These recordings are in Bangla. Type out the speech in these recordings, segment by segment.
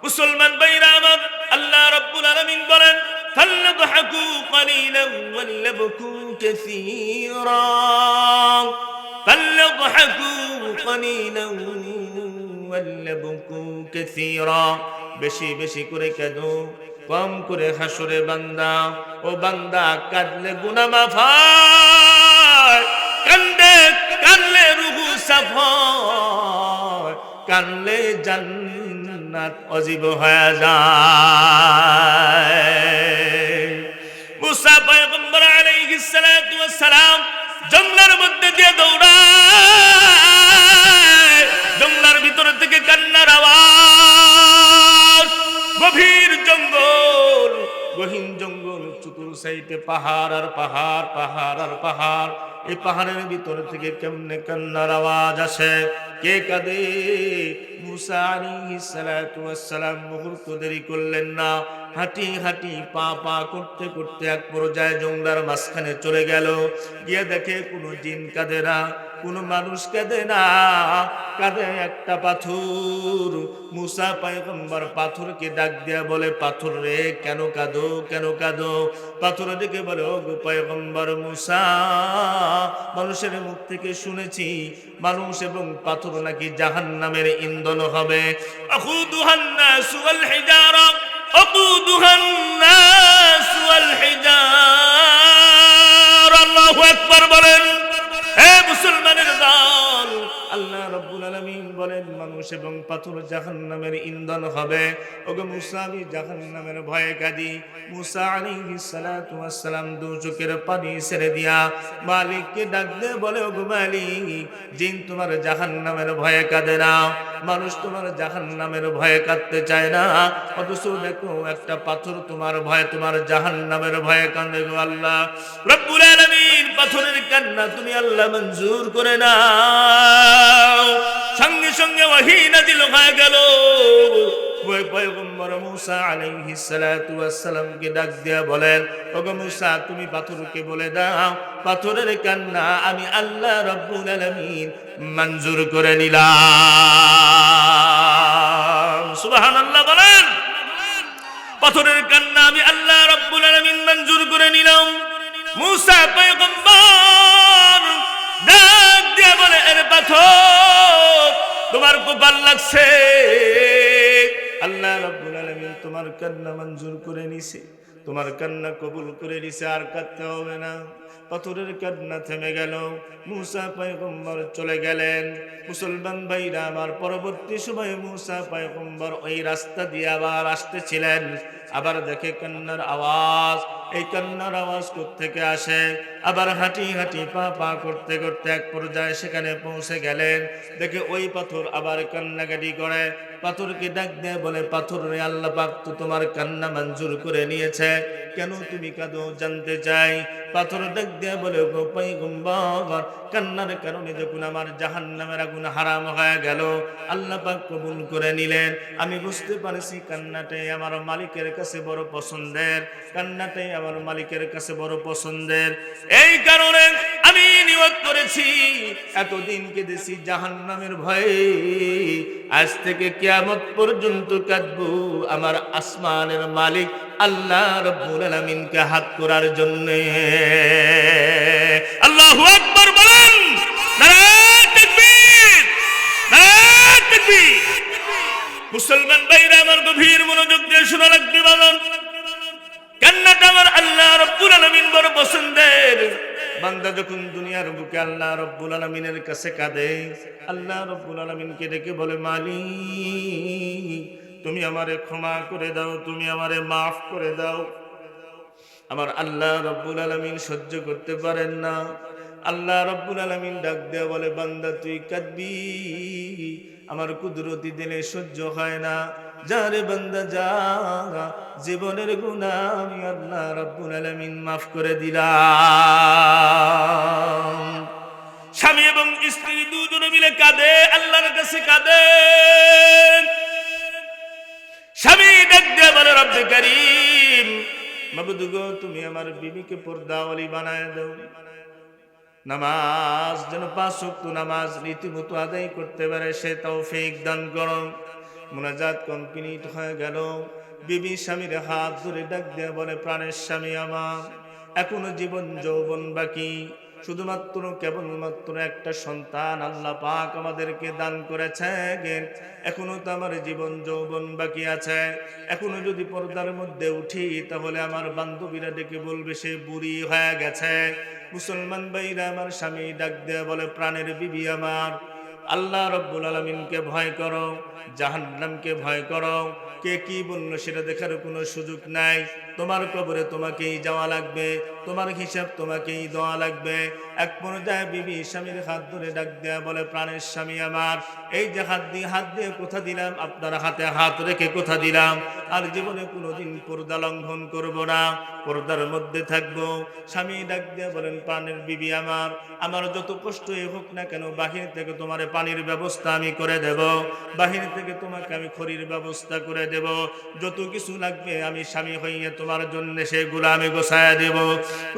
মুসলমান ভাইরা আমার, আল্লাহ রাব্বুল আলামিন বলেন ফালযাহাকু কালিলান ওয়ালযাবকু কাসীরা, ফালযাহাকু কালিলান ওয়ালযাবকু কাসীরা। বেশি বেশি করে কাঁদো, কম করে হাসরে বান্দা। ও বান্দা, কাঁদলে গুনাহ মাফ হয়, কাঁদলে রূহ সাফ হয়, কাঁদলে জান্নাত অজীব হয়ে যায়। মুসা পয়গম্বর আলাইহিস সালাতু ওয়াস সালাম জঙ্গলের মধ্যে দিয়ে দৌড়ায়, জঙ্গলের ভিতর থেকে কান্নার আওয়াজ। গভীর জঙ্গল, গহীন জঙ্গল, চতুর সাইডে পাহাড় আর পাহাড়, পাহাড় আর পাহাড়। এই পাহাড়ের ভিতর থেকে কেমনে কান্নার আওয়াজ আসে, কে কাঁদে? মুসা আলাইহিস সালাতু ওয়াস সালাম মুহূর্ত দেরি করলেন না, হাঁটি হাঁটি পা পা করতে করতে এক পর্যায়ে জঙ্গলার মাঝখানে চলে গেল। গিয়ে দেখে কোনো জিন কাঁদে না, কোনো মানুষ কাঁদে না, কাঁদে একটা পাথর। মুসা পয়গম্বর পাথরকে ডাক দিয়া বলে, পাথর রে, কেন কাঁদো, কেন কাঁদো? পাথর ডেকে বলে, ও গো পয়গম্বর মুসা, মানুষের মুখ থেকে শুনেছি মানুষ এবং পাথর নাকি জাহান্নামের ইন্ধন হবে। আখুদুহান নাস ওয়াল হিজারা, আকুদুহান নাস ওয়াল হিজারা। আল্লাহু আকবার বলেন। হে মুসলমানের দল, আল্লাহ রাব্বুল আলামিন বলেন মানুষ এবং পাথর জাহান্নামের ইন্ধন হবে। ওগো মুসা, আমি জাহান্নামের ভয়ে কাঁদি। মুসা আলাইহিস সালাতু ওয়াস সালাম দু চোখের পানি ছেড়ে দিয়া মালিককে ডাক দিয়ে বলে, ওগো মালিক, জিন তোমার জাহান্নামের ভয়ে কাঁদে না, মানুষ তোমার জাহান্নামের ভয়ে কাঁদতে চায় না, অথচ দেখো একটা পাথর তোমার ভয়ে, তোমার জাহান্নামের ভয়ে কাঁদে। গো আল্লাহ রাব্বুল আলামিন, পাথরের কান্না তুমি আল্লাহ মঞ্জুর করে নাও। সঙ্গে সঙ্গে ওহী নাযিল হয়ে গেল। ওই পয়গম্বর মুসা আলাইহিস সালাতু ওয়াস সালামকে ডাক দিয়া বলেন, ওগো মুসা, তুমি পাথরকে বলে দাও পাথরের কান্না আমি আল্লাহ রাব্বুল আলামিন মঞ্জুর করে নিলাম। সুবহানাল্লাহ বলেন। পাথরের কান্না আমি আল্লাহ রাব্বুল আলামিন মঞ্জুর করে নিলাম। মুসা পয়গম্বর ডাক দিয়া বলে, এর পাথর, তোমার কপাল লাগছে, আল্লাহ রাব্বুল আলামিন তোমার কান্না মঞ্জুর করে নিছে, তোমার কান্না কবুল করে নিছে, আর কাঁদতে হবে না। পাথরের কান্না থেমে গেল। মুসা পয়গম্বর চলে গেলেন। মুসলমান ভাইরা আমার, পরবর্তী সময়ে মুসা পয়গম্বর ওই রাস্তা দিয়ে আবার আসতেছিলেন, আবার দেখে কান্নার আওয়াজ। এই কান্নার আওয়াজ কোত্থেকে আসে? আবার হাঁটি হাঁটি পা পা করতে করতে এক পর্যায়ে সেখানে পৌঁছে গেলেন। দেখে ওই পাথর আবার কান্নাকাটি করে। পাথরকে ডাক দেয়, বলে, পাথর রে, আল্লাহ পাক তো তোমার কান্না মঞ্জুর করে নিয়েছে, কেন তুমি কাঁদো জানতে চাই। পাথর ডাক দেয় বলে, গো পয়গম্বর, কান্নার কারণে যখন আমার জাহান্নামের আগুন হারাম হয়ে গেল, আল্লাহ পাক কবুল করে নিলেন। আমি বুঝতে পারছি কান্নাটাই আমার মালিকের কাছে বড় পছন্দের, কান্নাটাই আমার মালিকের কাছে বড় পছন্দের। এই কারণে আমি নিয়ত করেছি, এতদিন কেঁদেছি জাহান্নামের ভয়ে, আজ থেকে কিয়ামত পর্যন্ত কাঁদবো আমার আসমানের মালিক আল্লাহ রাব্বুল আলামিনকে হাত করার জন্য। আল্লাহু আকবার বলেন। নারে তাকবীর, নারে তাকবীর। মুসলমান ভাইরা আমার, গভীর মনোযোগ দিয়ে শোনা লাগবে। বলেন, কান্নাটা আমার আল্লাহ রাব্বুল আলামিন বড় পছন্দের। বান্দা যখন দুনিয়ার বুকে আল্লাহ রাব্বুল আলামিনের কাছে কাঁদে, আল্লাহ রাব্বুল আলামিনকে ডেকে বলে, মালিক, তুমি আমারে ক্ষমা করে দাও, তুমি আমারে মাফ করে দাও। আমার আল্লাহ রাব্বুল আলামিন সহ্য করতে পারেন না। আল্লাহ রাব্বুল আলামিন ডাক দেয়া বলে, বান্দা তুই কাঁদবি, আমার কুদরতি দিলে সহ্য হয় না। যা রে বান্দা যা, জীবনের গুনাহ আমি আল্লাহ রাব্বুল আলামিন মাফ করে দিলাম। স্বামী এবং স্ত্রী দুজনে মিলে কাঁদে, আল্লাহর কাছে কাঁদে। স্বামী ডাক দিয়ে বলে, রব্বে কারীম, মাবুদ গো, তুমি আমার বিবিকে পর্দাওয়ালি বানায় দাও, নামাজ যেন 5 ওয়াক্ত নামাজ রীতিমতো আদায় করতে পারে সে তৌফিক দান করো। মুনাজাত কমপ্লিট হয়ে গেল। বিবি স্বামীর হাত ধরে ডাক দিয়ে বলে, প্রাণের স্বামী আমার, এখনো জীবন যৌবন বাকি, শুধুমাত্র কেবলমাত্র একটা সন্তান আল্লাহ পাক আমাদেরকে দান করেছে। এখনো তো আমার জীবন যৌবন বাকি আছে। এখনো যদি পর্দার মধ্যে উঠি তাহলে আমার বান্ধবীরা ডেকে বলবে সে বুড়ি হয়ে গেছে। মুসলমান ভাইরা আমার, স্বামী ডাক দেয়া বলে, প্রাণের বিবি আমার, আল্লাহ রব্বুল আলামিনকে ভয় করো, জাহান্নামকে ভয় করো। কে কি বলল সেটা দেখার কোনো সুযোগ নাই। তোমার কবরে তোমাকেই যাওয়া লাগবে, তোমার হিসাব তোমাকেই দেওয়া লাগবে। এক পর্যায়ে বিবি স্বামীর হাত ধরে ডাক দেয়া বলে, প্রাণের স্বামী আমার, এই যে হাত দিয়ে কথা দিলাম, আপনার হাতে হাত রেখে কথা দিলাম, আর জীবনে কোনোদিন পর্দা লঙ্ঘন করব না, পর্দার মধ্যে থাকবো। স্বামী ডাক দিয়ে বলেন, প্রাণের বিবি আমার, আমার যত কষ্টই হোক না কেন, বাহির থেকে তোমার পানির ব্যবস্থা আমি করে দেব, বাহির থেকে তোমাকে আমি খড়ির ব্যবস্থা করে দেব, যত কিছু লাগবে আমি স্বামী হইয়া তোমার জন্য সেগুলো আমি গোছায়া দেব।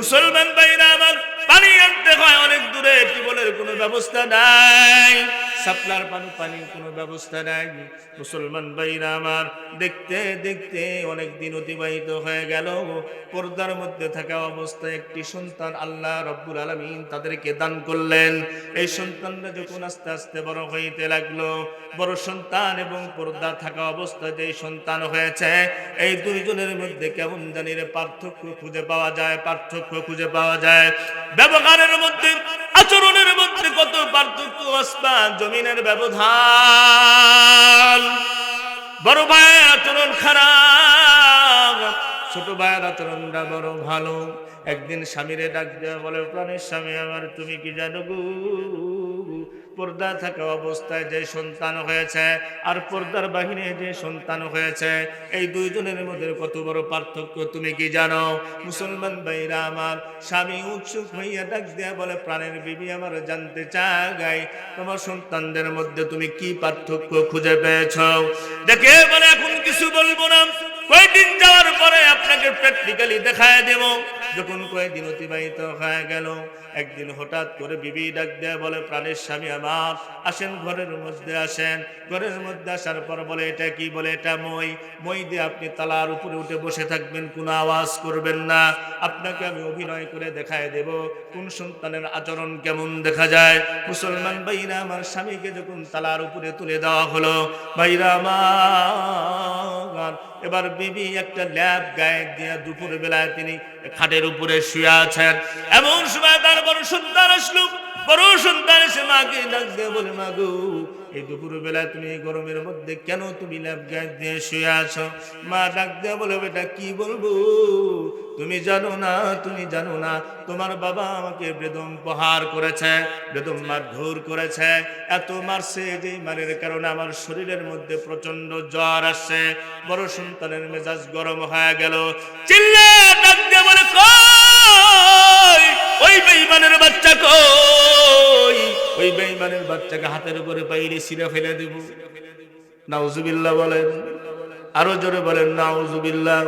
মুসলমান ভাইরা আমার, পানি আনতে হয় অনেক দূরে, টিউবওয়েলের কোনো ব্যবস্থা নাই, সাপ্লার পানির কোনো ব্যবস্থা নাই। মুসলমান ভাইরা আমার, দেখতে দেখতে অনেক দিন অতিবাহিত হয়ে গেল। পর্দার মধ্যে থাকা অবস্থায় একটি সন্তান আল্লাহ রব্বুল আলামিন তাদেরকে দান করলেন। এই সন্তানরা যখন আস্তে আস্তে বড় হইতে লাগলো, বড় সন্তান এবং পর্দা থাকা অবস্থায় যে সন্তান হয়েছে, এই দুইজনের মধ্যে কেমন জানি পার্থক্য খুঁজে পাওয়া যায়, পার্থক্য খুঁজে পাওয়া যায়। ব্যবহারের মধ্যে, আচরণের মধ্যে কত পার্থক্য, আসমান জমিনের ব্যবধান। বড় ভাইয়ের আচরণ খারাপ, ছোট ভাইয়ের আচরণটা বড় ভালো। একদিন স্বামীরে ডাক দেওয়া বলে, প্রাণের স্বামী আমার, তুমি কি জানো গো, পর্দা থাকা অবস্থায় যে সন্তান হয়েছে আর পর্দার বাহিরে যে সন্তান হয়েছে, এই দুইজনের মধ্যে কত বড় পার্থক্য তুমি কি জানো? মুসলমান ভাইরা আমার, স্বামী উৎসুক হইয়া ডাক দেয়া বলে, প্রাণের বিবি আমার, জানতে চাই তোমার সন্তানদের মধ্যে তুমি কি পার্থক্য খুঁজে পেয়েছ? দেখে বলে, এখন কিছু বলবো না, কয়েকদিন যাওয়ার পরে আপনাকে প্র্যাকটিক্যালি দেখায় দেব। যখন কয়েকদিন অতিবাহিত হয়ে গেল, একদিন হঠাৎ করে বিবি ডাক দেয়া বলে, প্রাণের স্বামী আমার, আসেন ঘরের মধ্যে আসেন। ঘরের মধ্যে আসার পর বলে, এটা কি? বলে, এটা মই দিয়ে আপনি তালার উপরে উঠে বসে থাকবেন, কোনো আওয়াজ করবেন না, আপনাকে আমি অভিনয় করে দেখায় দেব কোন সন্তানের আচরণ কেমন দেখা যায়। মুসলমান ভাইরা আমার, স্বামীকে যখন তালার উপরে তুলে দেওয়া হলো, ভাইরা আমার, এবার বিবি একটা ল্যাব গায়ে দিয়া দুপুর বেলায় তিনি খাটের উপরে শুয়ে আছেন। এমন সময় তার বড় সন্তান আসলো। বড় সন্তান এসে মাকে ডাক দিয়ে বলে, মা গো, এই দুপুর বেলায় তুমি এই গরমের মধ্যে কেন তুমি ল্যাব গায়ে দিয়ে শুয়ে আছো? মা ডাক দিয়ে বলে, বেটা কি বলবো, তুমি জানো না, তুমি জানো না, তোমার বাবা আমাকে বেদম প্রহার করেছে, বেদম মারধর করেছে, এত মারছে যে মারের কারণে আমার শরীরের মধ্যে প্রচন্ড জ্বর আসছে। বড় সন্তানের মেজাজ গরম হয়ে গেল, চিল্লে ডাক দিয়ে বলে, কই ওই বেঈমানের বাচ্চা, কই ওই বেঈমানের বাচ্চাকে হাতের উপরে পাইরে ছিঁড়ে ফেলে দেব। নাউজুবিল্লাহ বলেন, আরো জোরে বলেন নাউজুবিল্লাহ।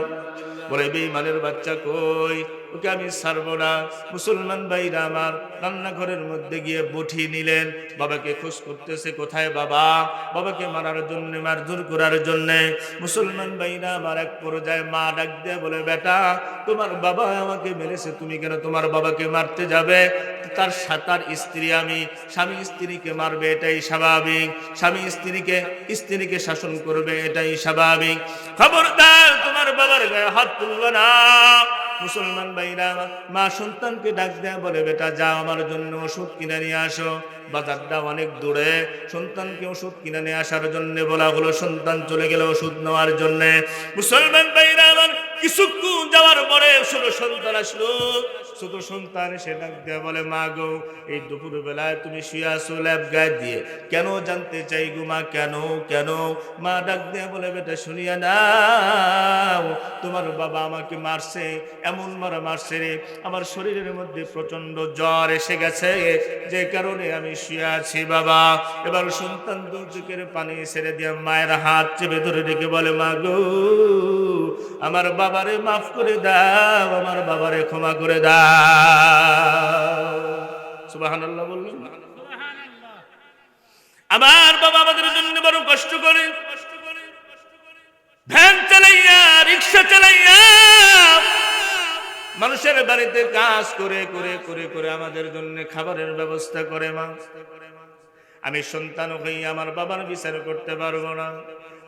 বলে, বেঈমানের বাচ্চা কই, ওকে আমি ছাড়বো না। মুসলমান ভাইরা আমার, রান্নাঘরের মধ্যে গিয়ে বটি নিলেন, বাবাকে খোঁজ করতেছে, কোথায় বাবা? বাবাকে মারার জন্য, মারধর করার জন্য। মুসলমান ভাইরা আমার, এক পর্যায়ে মা ডাক দিয়ে বলে, বেটা, তোমার বাবা আমাকে মেরেছে, তুমি কেন তোমার বাবাকে মারতে যাবে? তার স্ত্রী আমি, স্বামী স্ত্রীকে মারবে এটাই স্বাভাবিক, স্বামী স্ত্রীকে শাসন করবে এটাই স্বাভাবিক, খবরদার তোমার বাবার গায়ে হাত তুলবে না। মুসলমান ভাইরা, মা সন্তানকে ডাক দেয়া বলে, বেটা যাও, আমার জন্য ওষুধ কিনে নিয়ে আসো, বাজারটা অনেক দূরে। সন্তানকে ওষুধ কিনে নিয়ে আসার জন্য বলা হলো, সন্তান চলে গেল ওষুধ নেওয়ার জন্য। মুসলমান ভাইরা আমার, কিছুক্ষণ যাওয়ার পরে ছোট সন্তান আসলো। ছোট সন্তান এসে ডাক দেয়া বলে, মা গো, এই দুপুর বেলায় তুমি শুয়ে আসো ল্যাব গায়ে দিয়ে, কেন জানতে চাই গো মা, কেন কেন? মা ডাক দেয়া বলে, বেটা শুনিয়া নাও, তোমার বাবা আমাকে মারছে, এমন মারা মারছে রে, আমার শরীরের মধ্যে প্রচন্ড জ্বর এসে গেছে, যে কারণে আমি শুয়ে আছি বাবা। এবার সন্তান দু চোখের পানি ছেড়ে দিয়ে মায়ের হাত চেপে ধরে ডেকে বলে, মা গো, আমার বাবারে মাফ করে দাও, আমার বাবারে ক্ষমা করে দাও। সুবহানাল্লাহ বললেন। আমার বাবা আমাদের জন্য বড় কষ্ট করে, রিক্সা চালাইয়া মানুষের বাড়িতে কাজ করে করে করে করে আমাদের জন্য খাবারের ব্যবস্থা করে মা। আমি সন্তান হয়ে আমার বাবার বিচার করতে পারবো না।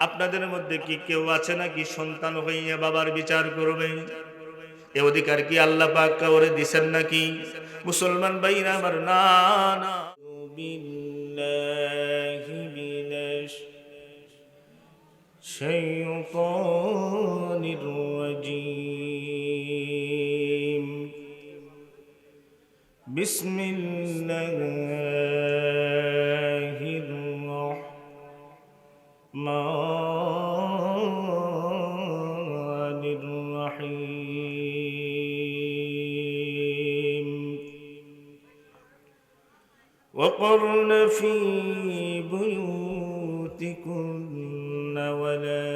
আপনাদের মধ্যে কি কেউ আছে নাকি সন্তান হইয়া বাবার বিচার করবে? এ অধিকার কি আল্লাহ পাক কাউরে দিবেন নাকি? মুসলমান ভাইরা আমার, না না। বিল্লাহি মিনাশ শাইতানির রাজীম। বিসমিল্লাহির রহমানির রহিম। وقرن في بيوتكن ولا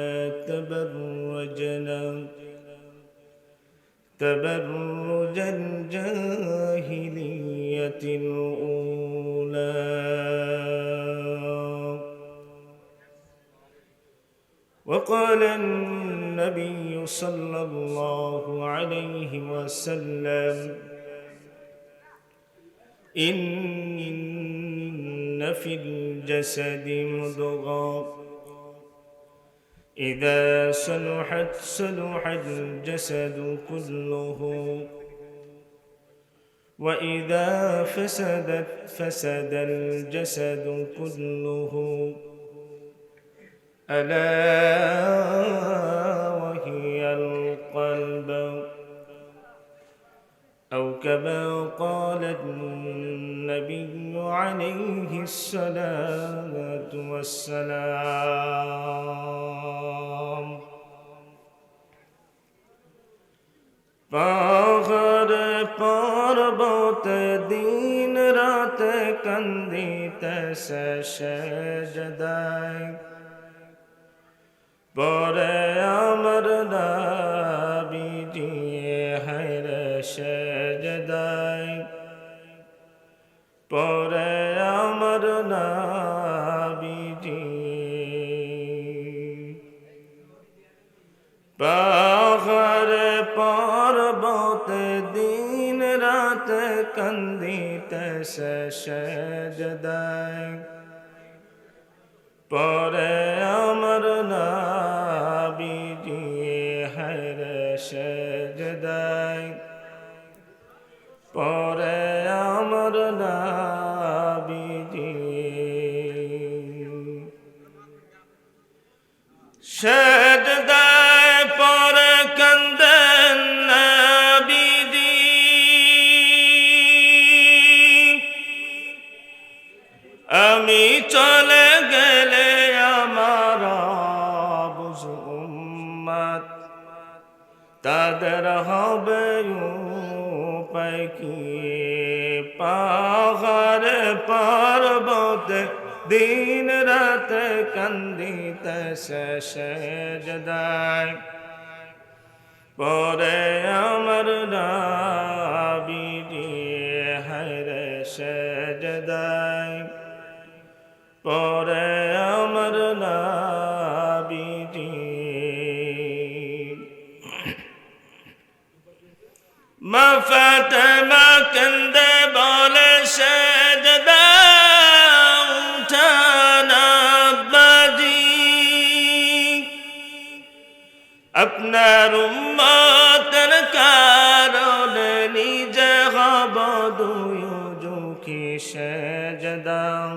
تبرجن تبرج الجاهلية الأولى وقال النبي صلى الله عليه وسلم إن في الجسد مضغة إذا صلحت صلح الجسد كله وإذا فسدت فسد الجسد كله ألا وهي القلب أو كما قال النبي عليه الصلاة والسلام পাহাড় পর্বত দিন রাত কান্দিতেছে সেজদায় পরে আমার নবীজি হায়রে সেজদায় পরে আমার নবীজি পাহাড় পর্বত দিন রাত কান্দিতেছে সেজদায় পরে আমার নবীজি হায়রে সেজদায় পরে আমার নবীজি সেজদায় পরে কান্দেন নবীজি আমি চলে গেলে আমার বুঝ উম্মত তাদের হবে উপায় কি? পাহাড় পর্বত দিন রাত কান্দিতেছে সেজদায় পরে আমার নবীজি হায়রে সেজদায় পরে আমার নবীজি মা ফাতেমা কান্দে বলে সেজদায় উঠানা আব্বাজি আপনার উম্মতের কারণে নিজে হব দুজুকি সেজদায়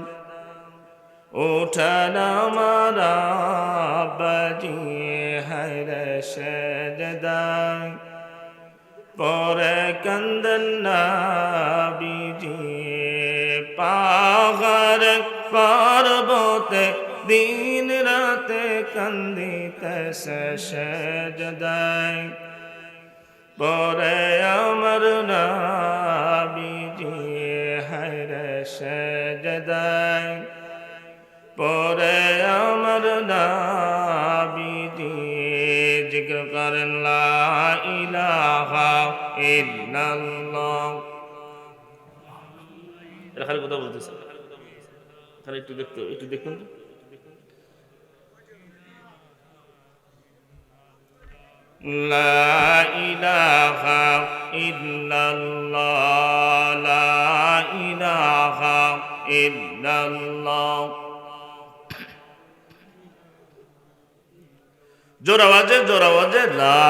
উঠান আমার আব্বাজি হায়রে সেজদায় পরে কান্দেন নবীজি পাহাড় পর্বতে দিন রাতে কান্দিতেছে সেজদায় পরে আমার নবীজি হায়রে সেজদায় পরে আমার নবীজি জিক্র করেন লা ইলাহা ইল্লাল্লাহ। এটা খালি কথা বলতেছে, খালি একটু দেখুন তো। লা ইলাহা ইল্লাল্লাহ লা ইলাহা ইল্লাল্লাহ। জোর আওয়াজে লা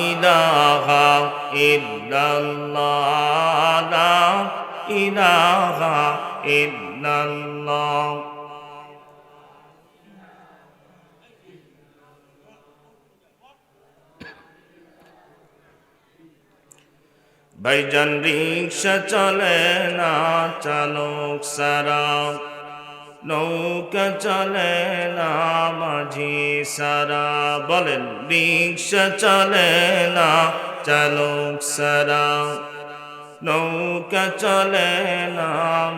ইলাহা ইল্লাল্লাহ লা ইলাহা ইল্লাল্লাহ। ভাইজান রিক্সা চলে না চালক সারা, নৌকা চলে না মাঝি সারা। বলেন রিক্সা চলে না চালক সারা, নৌকা চলে না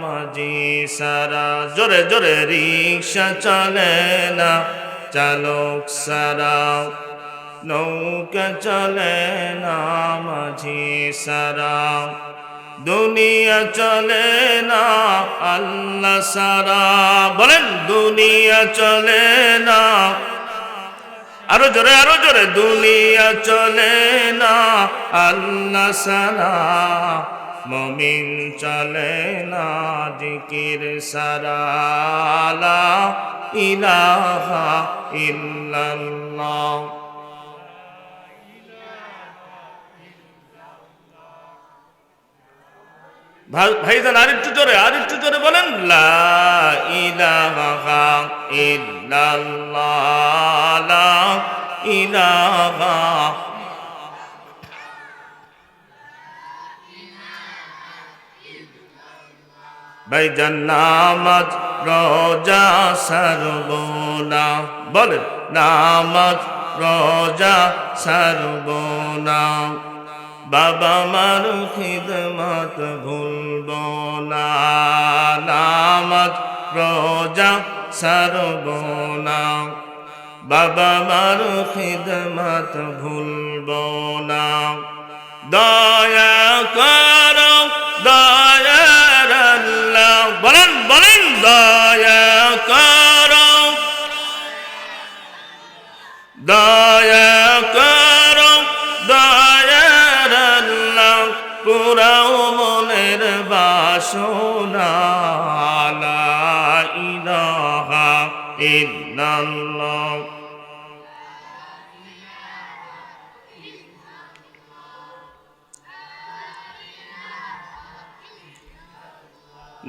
মাঝি সারা। জোরে জোরে রিক্সা চলে না চালক সারা, নৌকা চলে না মাঝি সারা। দুনিয়া চলে না আল্লাহ সারা। বলেন দুনিয়া চলে না, আরো জোরে দুনিয়া চলে না আল্লাহ সারা। মুমিন চলে না জিকির সারা। লা ইলাহা ইল্লাল্লাহ। ভাইজান আরেকটু জোরে বলেন লা ইলাহা ইল্লাল্লাহ লা ইলাহা। ভাইজান নামাজ রোজা ছাড়বো না। বলেন নামাজ রোজা ছাড়বো না। বাবা মার খিদমত ভুলব না। নামাজ রোজা ছাড়ব না। বাবা মার খিদমত ভুলব না। দয়া করো দয়ার আল্লাহ। বলেন দয়া করো দয়া করো দয়ার আল্লাহ। পুরাও মনের বাসনা। লা ইলাহা ইল্লাল্লাহ।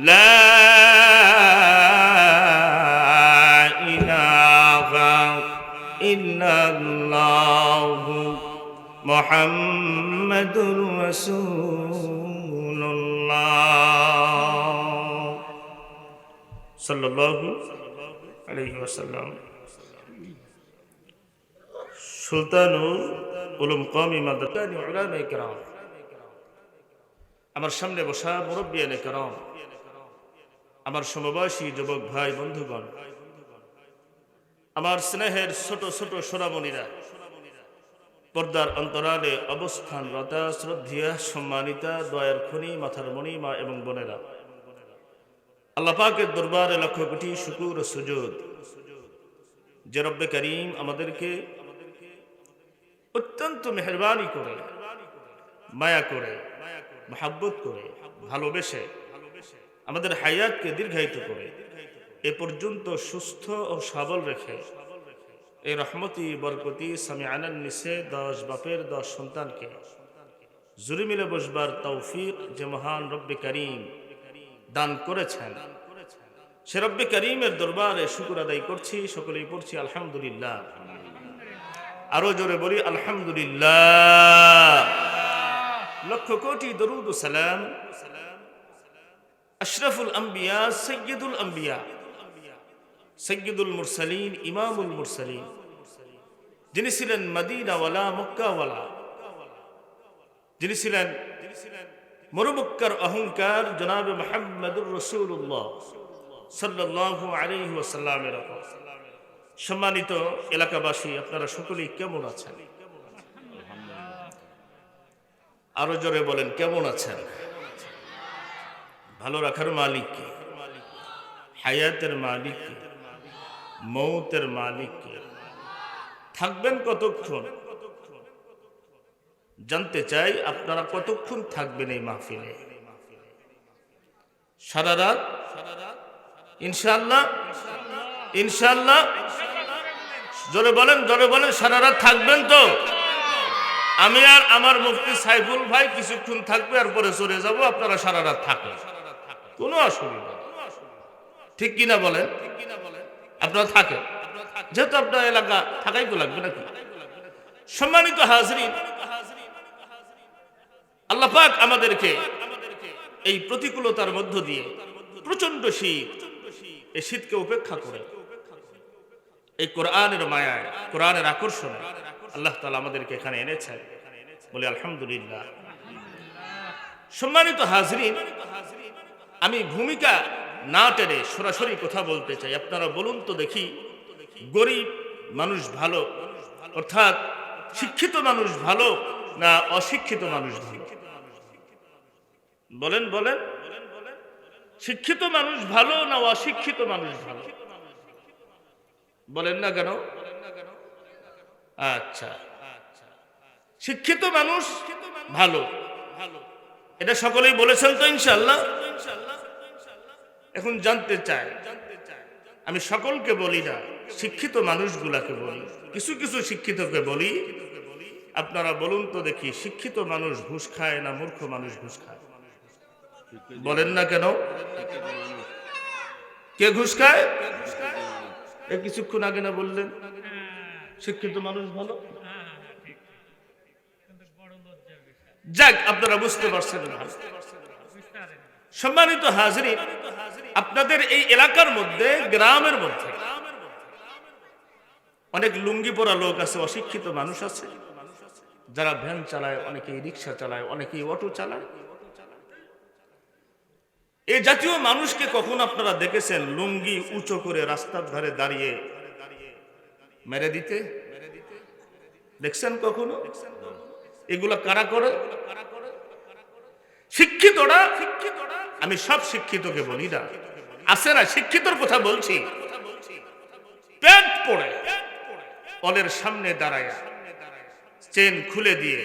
লা ইলাহা ইল্লাল্লাহ মুহাম্মাদুর রাসূলুল্লাহ সাল্লাল্লাহু আলাইহি ওয়াসাল্লাম। সুলতানুল উলুম কওমি মাদ্রাসা উলামায়ে কেরাম, আমার সামনে বসা মুরব্বিয়ানে কেরাম, আমার সমবয়সী যুবক ভাই বন্ধুগণ, আমার স্নেহের ছোট ছোট সোনামণিরা, পর্দার অন্তরালে অবস্থানরত শ্রদ্ধেয়া সম্মানিতা দয়ার খনি মাথার মণি মা এবং বোনেরা, আল্লাহ পাকের দরবারে লক্ষ কোটি শুকর ও সুজুদ যে রব্বে করিম আমাদেরকে অত্যন্ত মেহেরবানি করে, মায়া করে, মহব্বত করে, ভালোবেসে আমাদের হায়াতকে দীর্ঘায়িত করে এ পর্যন্ত সুস্থ ও সবল রেখে এই রহমতি বরকতি সামিআনান নিসে 10 বাপের 10 সন্তানকে জুড়ে মিলে বসবার তৌফিক যে মহান রব্বে করিম দান করেছেন, সে রব্বে করিমের দরবারে শুকর আদায় করছি। সকলেই পড়ছি আলহামদুলিল্লাহ। আরো জোরে বলি আলহামদুলিল্লাহ। লক্ষ কোটি দরুদ ও সালাম আশরাফুল আম্বিয়া সাইয়্যিদুল আম্বিয়া সাইয়্যিদুল মুরসালিন ইমামুল মুরসালিন, যিনি ছিলেন মদিনাওয়ালা মক্কাওয়ালা, যিনি ছিলেন মরুমক্কার অহংকার জনাবে মুহাম্মদুর রাসূলুল্লাহ সাল্লাল্লাহু আলাইহি ওয়াসাল্লামের। সম্মানিত এলাকাবাসী, আপনারা সকলেই কেমন আছেন? আরো জোরে বলেন কেমন আছেন? ভালো রাখার মালিক কে? হায়াতের মালিক কে? মৌতের মালিক কে? থাকবেন কতক্ষণ? জানতে চাই আপনারা কতক্ষণ থাকবেন এই মাহফিলে? সারা রাত? ইনশাআল্লাহ? ইনশাআল্লাহ? জোরে বলেন, জোরে বলেন, সারা রাত থাকবেন তো? আমি আর আমার মুফতি সাইফুল ভাই কিছুক্ষণ থাকবে, আর পরে চলে যাব। আপনারা সারা রাত থাকেন, কোনো অসুবিধা, ঠিক কিনা বলেন? আপনারা থাকেন, যেহেতু আপনার এলাকা থাকাই তো লাগবে নাকি? সম্মানিত হাজরিন, আল্লাহ পাক আমাদেরকে এই প্রতিকূলতার মধ্য দিয়ে, প্রচন্ড শীত, এই শীতকে উপেক্ষা করে এই কোরআনের মায়ায়, কোরআনের আকর্ষণে আল্লাহ তাআলা আমাদেরকে এখানে এনেছেন, বলি আলহামদুলিল্লাহ। সম্মানিত হাজরিন, আমি ভূমিকা না টেনে সরাসরি কথা বলতে চাই। আপনারা বলুন তো দেখি, গরিব মানুষ ভালো, অর্থাৎ শিক্ষিত মানুষ ভালো না অশিক্ষিত মানুষ ভালো? বলেন বলেন, শিক্ষিত মানুষ ভালো না অশিক্ষিত মানুষ ভালো? বলেন না কেন? আচ্ছা, শিক্ষিত মানুষ ভালো, এটা সকলেই বলেছেন তো ইনশাআল্লাহ? এখন জানতে চাই, আমি সকলকে বলি না, শিক্ষিত মানুষগুলাকে বলি, কিছু কিছু শিক্ষিতকে বলি। আপনারা বলুন তো দেখি, শিক্ষিত মানুষ ঘুষ খায় না মূর্খ মানুষ ঘুষ খায়? বলেন না কেন? কে ঘুষ খায়? এই কিছুক্ষণ আগে না বললেন শিক্ষিত মানুষ ভালো? যাক, আপনারা বুঝতে পারছেন না। সম্মানিত হাজরিন, আপনাদের এই এলাকার মধ্যে, গ্রামের মধ্যে অনেক লুঙ্গি পরা লোক আছে, অশিক্ষিত মানুষ আছে, যারা ভ্যান চালায়, অনেকেই রিক্সা চালায়, অনেকেই অটো চালায়। এই জাতীয় মানুষকে কখন আপনারা দেখেছেন লুঙ্গি উঁচু করে রাস্তার ধারে দাঁড়িয়ে মেরে দিতে? দেখছেন কখনো? এগুলা কারা করে? শিক্ষিতরা। আমি সব শিক্ষিতকে বলি না, আছে না, শিক্ষিতর কথা বলছি। প্যান্ট পরে কলের সামনে দাঁড়ায় চেন খুলে দিয়ে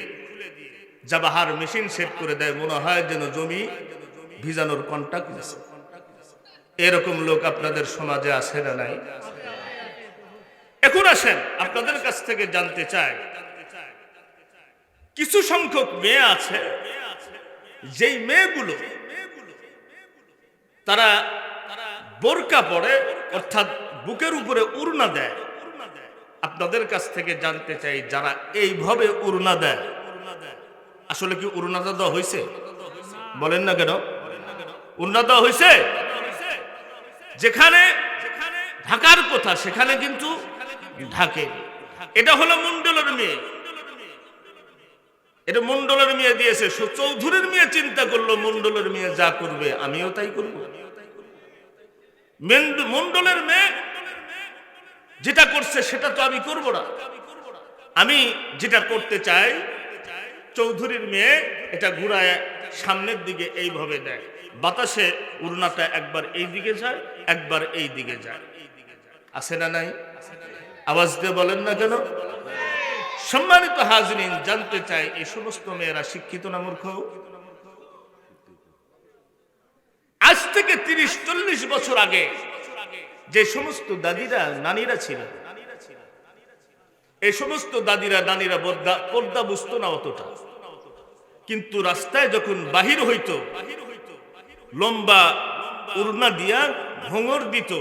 জাবাহার মেশিন সেট করে দেয়, মনে হয় যেন জমি ভিজানোর কন্ট্রাক্ট নিছে। এরকম লোক আপনাদের সমাজে আছে না নাই? এখন আসেন, আপনাদের কাছ থেকে জানতে চাই, কিছু সংখ্যক মেয়ে আছে, যেই মেয়েগুলো তারা বোরকা পরে, অর্থাৎ বুকের উপরে উড়না দেয়। আপনাদের কাছ থেকে জানতে চাই, যারা এইভাবে উড়না দেয়, আসলে কি উড়নাটা দেওয়া হয়েছে? বলেন না কেন? উড়না দেওয়া হয়েছে? যেখানে ঢাকার কথা সেখানে কিন্তু ঢাকে। এটা হলো মন্ডলের মেয়ে, এটা মন্ডলের মেয়ে দিয়েছে। চৌধুরীর মেয়ে চিন্তা করলো, মন্ডলের মেয়ে যা করবে আমিও তাই করব। মন্ডলের মেয়ে যেটা করছে সেটা তো আমি করব না। আমি যেটা করতে চাই, চৌধুরীর মেয়ে এটা ঘুরায় সামনের দিকে এইভাবে দেয়, বাতাসে উড়নাটা একবার এই দিকে যায়, একবার এই দিকে যায়। আছে না নাই? আওয়াজ দিয়ে বলেন না কেন? সম্মানিত হাজরিন, জানতে চাই, এই সমস্ত মেয়েরা শিক্ষিত না মূর্খ? আজ থেকে 30-40 বছর আগে যে সমস্ত দাদিরা, নানীরা ছিল, এই সমস্ত দাদিরা, নানীরা পর্দা বুঝতো না অতটা, কিন্তু রাস্তায় যখন বাহির হইতো, লম্বা উড়না দিয়া ঘোঙর দিত,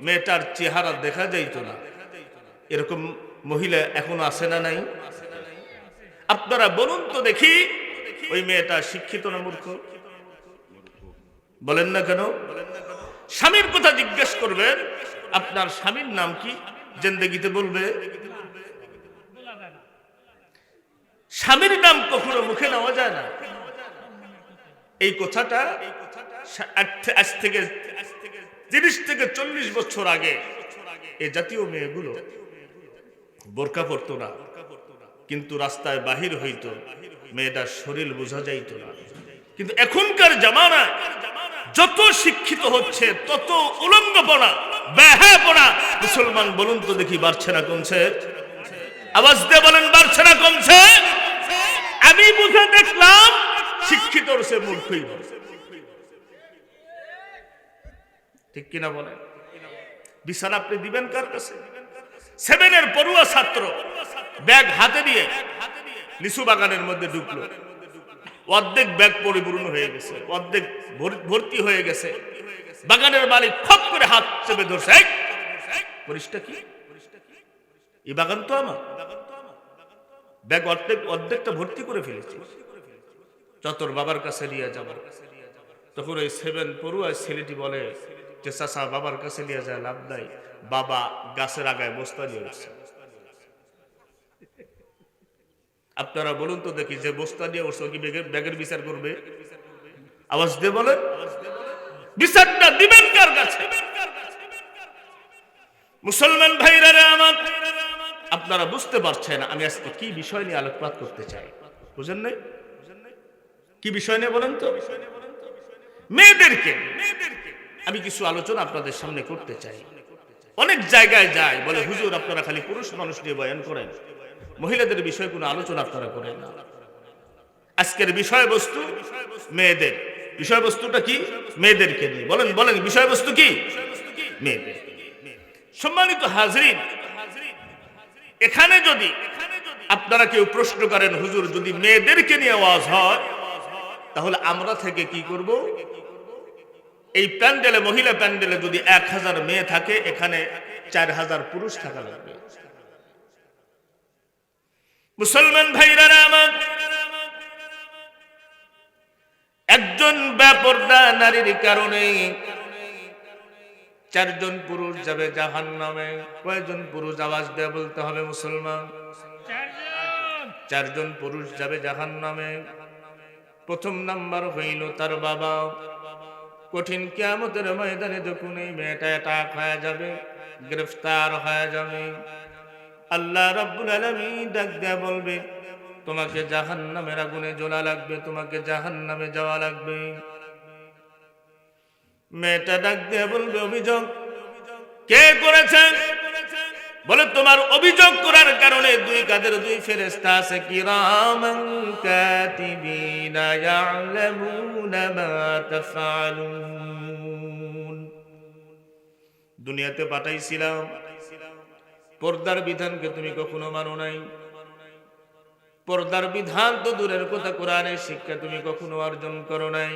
মেয়েটার চেহারা দেখা যাইত না। এরকম মহিলা এখনো আছে না নাই? আপনারা বলুন তো দেখি, ওই মেয়েটা শিক্ষিত না মূর্খ? বলেন না কেন? স্বামীর কথা জিজ্ঞেস করবেন, আপনার স্বামীর নাম কি? জিন্দেগিতে বলবে? স্বামীর নাম কখনো মুখে নেওয়া যায় না। এই কথাটা আজ থেকে 30-40 বছর আগে এই জাতীয় মেয়েগুলো বোরকা পরতো না, কিন্তু রাস্তায় বাহির হইতো, মেয়েটার শরীর বোঝা যাইতো না। কিন্তু এখনকার জামানায় যত শিক্ষিত হচ্ছে, তত উলঙ্গপনা, বেহায়াপনা মুসলমান বলুন তো দেখি বাড়ছে না কমছে? আওয়াজ দিয়ে বলেন, বাড়ছে না কমছে? আমি বুঝে দেখলাম শিক্ষিত সে মূর্খই, ঠিক কিনা বলেন? বিছানা আপনি দিবেন কার কাছে? 7 এর পড়ুয়া ছাত্র ব্যাগ হাতে নিয়ে লিচু বাগানের মধ্যে ঢুকলো, অর্ধেক ব্যাগ পরিপূর্ণ হয়ে গেছে, অর্ধেক ভর্তি হয়ে গেছে। বাগানের মালিক খপ করে হাত চেপে ধরছে, পরিষ্কার কি এই বাগান তো আমার, ব্যাগ অর্ধেকটা ভর্তি করে ফেলেছি, চতর বাবার কাছে নিয়ে যাব। তখন ওই 7 পড়ুয়া ছেলেটি বলে যে চাচা বাবার কাছে নিয়ে যায় লাভ নাই, বাবা গাছের আগায় বস্তা নিয়ে উঠছে। আপনারা বলুন তো দেখি, যে বস্তা নিয়ে উঠছে কি ব্যাগের বিচার করবে? আওয়াজ দিয়ে বলেন, বিচারটা দিবেন কার কাছে? মুসলমান ভাইরা আমার, আপনারা বুঝতে পারছেন আমি আজকে কি বিষয় নিয়ে আলোকপাত করতে চাই? বুঝেন নাই কি বিষয় নিয়ে বলেন তো? মেয়েদেরকে আমি কিছু আলোচনা আপনাদের সামনে করতে চাই। অনেক জায়গায় যায় বলে হুজুর আপনারা খালি পুরুষ মানুষ নিয়ে বয়ান করেন, মহিলাদের বিষয়ে কোনো আলোচনা আপনারা করেন না। আজকের বিষয়বস্তু মেয়েদের, বিষয়বস্তুটা কি? মেয়েদেরকে নিয়ে। বলেন বলেন বিষয়বস্তু কি? মেয়েদের। সম্মানিত হাজরিন, এখানে যদি আপনারা কেউ প্রশ্ন করেন হুজুর যদি মেয়েদেরকে নিয়ে আওয়াজ হয় তাহলে আমরা থেকে কি করব? এই প্যান্ডেলে, মহিলা প্যান্ডেলে যদি 1000 মেয়ে থাকে, এখানে 4000 পুরুষ থাকা লাগবে। মুসলমান ভাইরা আমার, একজন বেপরদা নারীর কারণে 4 জন পুরুষ যাবে জাহান্নামে। কয়জন পুরুষ? আওয়াজ দিয়ে বলতে হবে মুসলমান। 4 জন পুরুষ যাবে জাহান্নামে। প্রথম নাম্বার হইল তার বাবা। কঠিন কিয়ামতের ময়দানে যখন এই মেয়েটা অ্যাটাক হয়ে যাবে, গ্রেফতার হয়ে যাবে, আল্লাহ রাব্বুল আলামিন ডাক দিয়ে বলবে তোমাকে জাহান্নামের আগুনে জ্বলা লাগবে, তোমাকে জাহান্নামে যাওয়া লাগবে। মেয়েটা ডাক দিয়ে বলবে অভিযোগ কে করেছে? বলে তোমার অভিযোগ করার কারণে 2 কাঁধের 2 ফেরেশতা আছে, কিরামান কাতিবিনা ইয়ালামুনা মা তাফআলুন। দুনিয়াতে পাঠাইছিলাম, পর্দার বিধানকে তুমি কখনো মানো নাই। পর্দার বিধান তো দূরের কথা, কোরআনের শিক্ষা তুমি কখনো অর্জন করো নাই।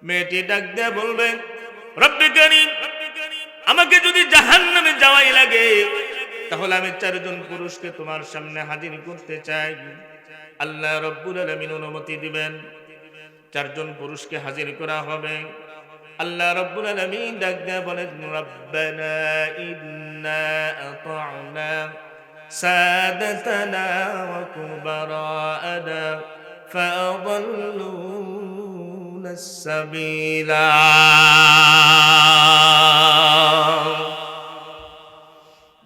মেয়েটি ডাক দিয়ে বলবে রব্বে কারীম, আমাকে যদি জাহান্নামে যাওয়াই লাগে তাহলে আমি 4 জন পুরুষকে তোমার সামনে হাজির করতে চাই। আল্লাহ রাব্বুল আলামিন অনুমতি দিবেন, 4 জন পুরুষকে হাজির করা হবে। আল্লাহ রাব্বুল আলামিন ডাক দিয়ে বলেন রব্বানা ইন্না আতা'না সাদাতানা ওয়া কুবারা'না ফাআদাল্লুনা সাবিলা।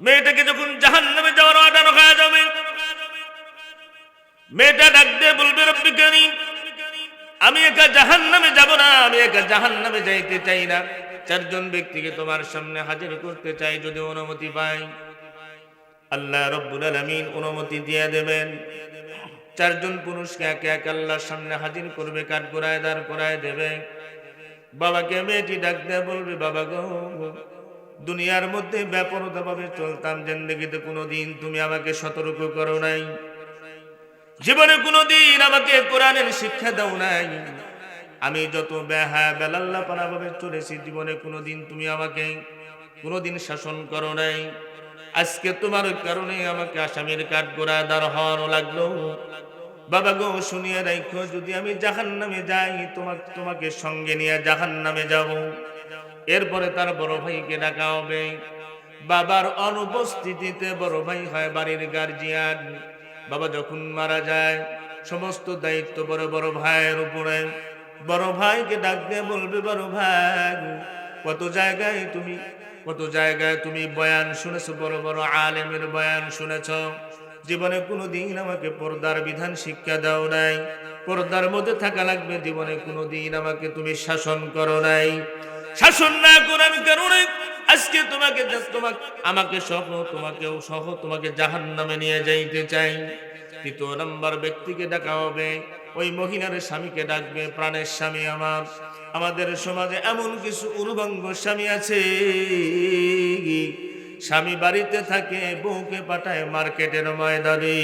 মেয়েটাকে যখন জাহান্নামে যাওয়ার অর্ডার হয়ে যাবে, মেয়েটা ডাক দিয়ে বলবে রব্বি কারীম, আমি একা জাহান্নামে যাব না, আমি একা জাহান্নামে যাইতে চাই না। 4 জন ব্যক্তিকে তোমার সামনে হাজির করতে চাই, যদি অনুমতি পাই। আল্লাহ রাব্বুল আলামিন অনুমতি দিয়ে দেবেন। 4 জন পুরুষকে একে একে আল্লাহর সামনে হাজির করবে, কাঠ করায় দাঁড় করায় দেবে। বাবাকে মেয়েটি ডাক দিয়ে বলবে বাবা গো, দুনিয়ার মধ্যে বেপরোয়া ভাবে চলতাম, জিন্দেগিতে কোনোদিন তুমি আমাকে সতর্ক করো নাই, জীবনে কোনোদিন আমাকে কোরআনের শিক্ষা দাও নাই। আমি যত বেলাল্লাপানা ভাবে চলেছি, জীবনে কোনোদিন তুমি আমাকে কোনোদিন শাসন করো নাই। আজকে তোমার কারণে আমাকে আসামির কাঠগড়ায় দাঁড় হওয়ানো লাগলো। বাবা গো শুনিয়ে রাখো, যদি আমি জাহান্নামে যাই তোমাকে সঙ্গে নিয়ে জাহান্নামে যাব। এরপরে তার বড় ভাইকে ডাকা হবে। বাবার অনুপস্থিতিতে বড় ভাই হয় বাড়ির গার্জিয়ান। বাবা যখন মারা যায় সমস্ত দায়িত্ব বড় বড় ভাইয়ের উপরে। বড় ভাইকে ডাক দিয়ে বলবে বড় ভাই, কত জায়গায় তুমি বয়ান শুনেছো, বড় বড় আলেমের বয়ান শুনেছ, জীবনে কোনোদিন আমাকে পর্দার বিধান শিক্ষা দাও নাই। পর্দার মধ্যে থাকা লাগবে, জীবনে কোনোদিন আমাকে তুমি শাসন করো নাই। শাসন না করার কারণে আজকে আমাকে সহ তোমাকে জাহান্নামে নিয়ে যাইতে চাই। তৃতীয় নাম্বার ব্যক্তিকে ডাকা হবে, ওই মহিলার স্বামীকে ডাকবে, প্রাণের স্বামী আমার। আমাদের সমাজে এমন কিছু উলঙ্গ স্বামী আছে, স্বামী বাড়িতে থাকে, বউকে পাঠায় মার্কেটের ময়দানে।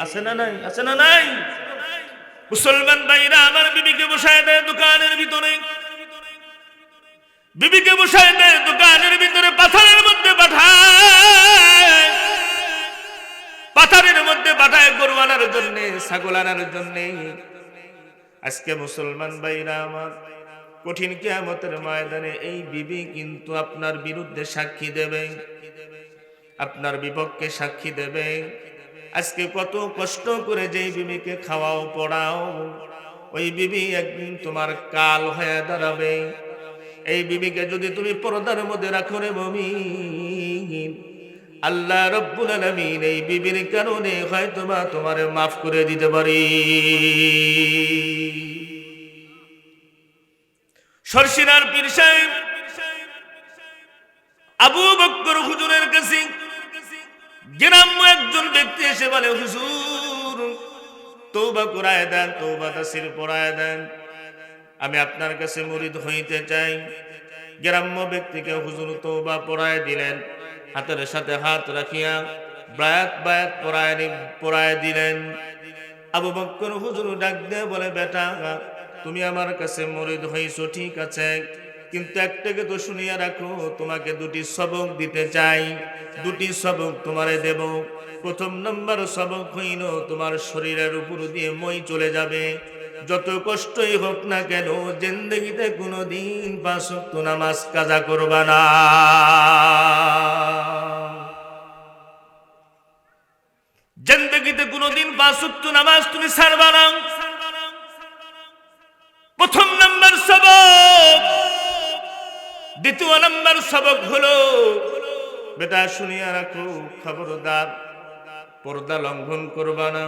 আছে না নাই? আছে না নাই? মুসলমান ভাইরা আমার, বিবিকে বসায় দেয় দোকানের ভিতরে, বিবিকে বসায় দেয় দোকানের ভিতরে, পাথরের মধ্যে পাঠায়, পাথরের মধ্যে পাঠায় গরু আনার জন্যে, ছাগল আনার জন্যে। আজকে মুসলমান ভাইরা আমার, কঠিন কিয়ামতের ময়দানে এই বিবি কিন্তু আপনার বিরুদ্ধে সাক্ষী দেবে, আপনার বিপক্ষে সাক্ষী দেবে। আজকে কত কষ্ট করে যেই বিবিকে খাওয়াও পড়াও, ওই বিবি একদিন তোমার কাল হয়ে দাঁড়াবে। এই বিবিকে যদি তুমি পর্দার মধ্যে রাখো রে মুমিন, আল্লাহ রব্বুল আলামিন এই বিবির কারণে হয়তোবা তোমারে মাফ করে দিতে পারি। সরসিনার পীর সাহেব আবু বকর হুজুরের কাছে গ্রাম্য একজন ব্যক্তি এসে বলে, হুজুর তওবা করায় দেন, তওবা তাসির পড়ায় দেন, আমি আপনার কাছে মুরিদ হইতে চাই। গ্রাম্য ব্যক্তিকে হুজুর তওবা পড়ায় দিলেন, হাতের সাথে হাত রাখিয়া বায়াত বায়াত পড়ায় দিলেন। আবু বকর হুজুর ডাক দিয়ে বলে, বেটা তুমি আমার কাছে মুরিদ হইছো ঠিক আছে, কিন্তু একটাকে তো শুনিয়া রাখো, তোমাকে দুটি সবক দিতে চাই, দুটি সবক তোমারে দেব। প্রথম নম্বর সবক হইল, তোমার শরীরের উপর দিয়ে মই চলে যাবে, যত কষ্টই হোক না কেন জিন্দেগিতে কোনোদিন 5 ওয়াক্ত নামাজ কাজা করবা না। জিন্দেগিতে কোনোদিন 5 ওয়াক্ত নামাজ তুমি ছাড়বা না। প্রথম নাম্বার সবক। দ্বিতীয় নাম্বার সবক হলো, বেটা শুনিয়া রাখো, খবরদার পর্দা লঙ্ঘন করবা না,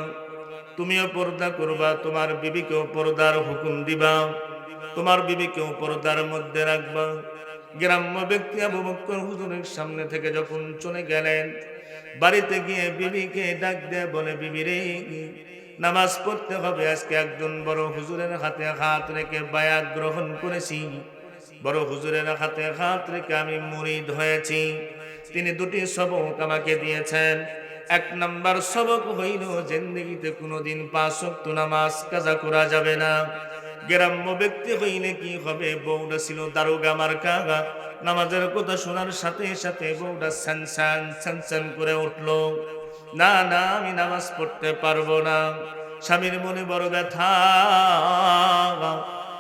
তুমিও পর্দা করবা, তোমার বিবিকেও পর্দার হুকুম দিবা, তোমার বিবিকেও পর্দার মধ্যে রাখবা। গ্রাম্য ব্যক্তি আবু বকর হুজুরের সামনে থেকে যখন চলে গেলেন, বাড়িতে গিয়ে বিবিকে ডাক দিয়ে বলে, বিবি রে, নামাজ পড়তে হবে। আজকে একজন বড় হুজুরের হাতে হাত রেখে বায়াত গ্রহণ করেছি, বড় হুজুরের হাতে হাত রেখে আমি মুরিদ হয়েছি। তিনি দুটি সবক আমাকে দিয়েছেন। 1 নাম্বার সবক হইল, জিন্দেগিতে কোনোদিন 5 ওয়াক্ত নামাজ কাজা করা যাবে না। গ্রাম্য ব্যক্তি হইলে কি হবে, বউটা ছিল দারোগা মার্কা, নামাজের কথা শোনার সাথে সাথে বউটা স্যান করে উঠলো, না না আমি নামাজ পড়তে পারবো না। স্বামীর মনে বড় ব্যথা,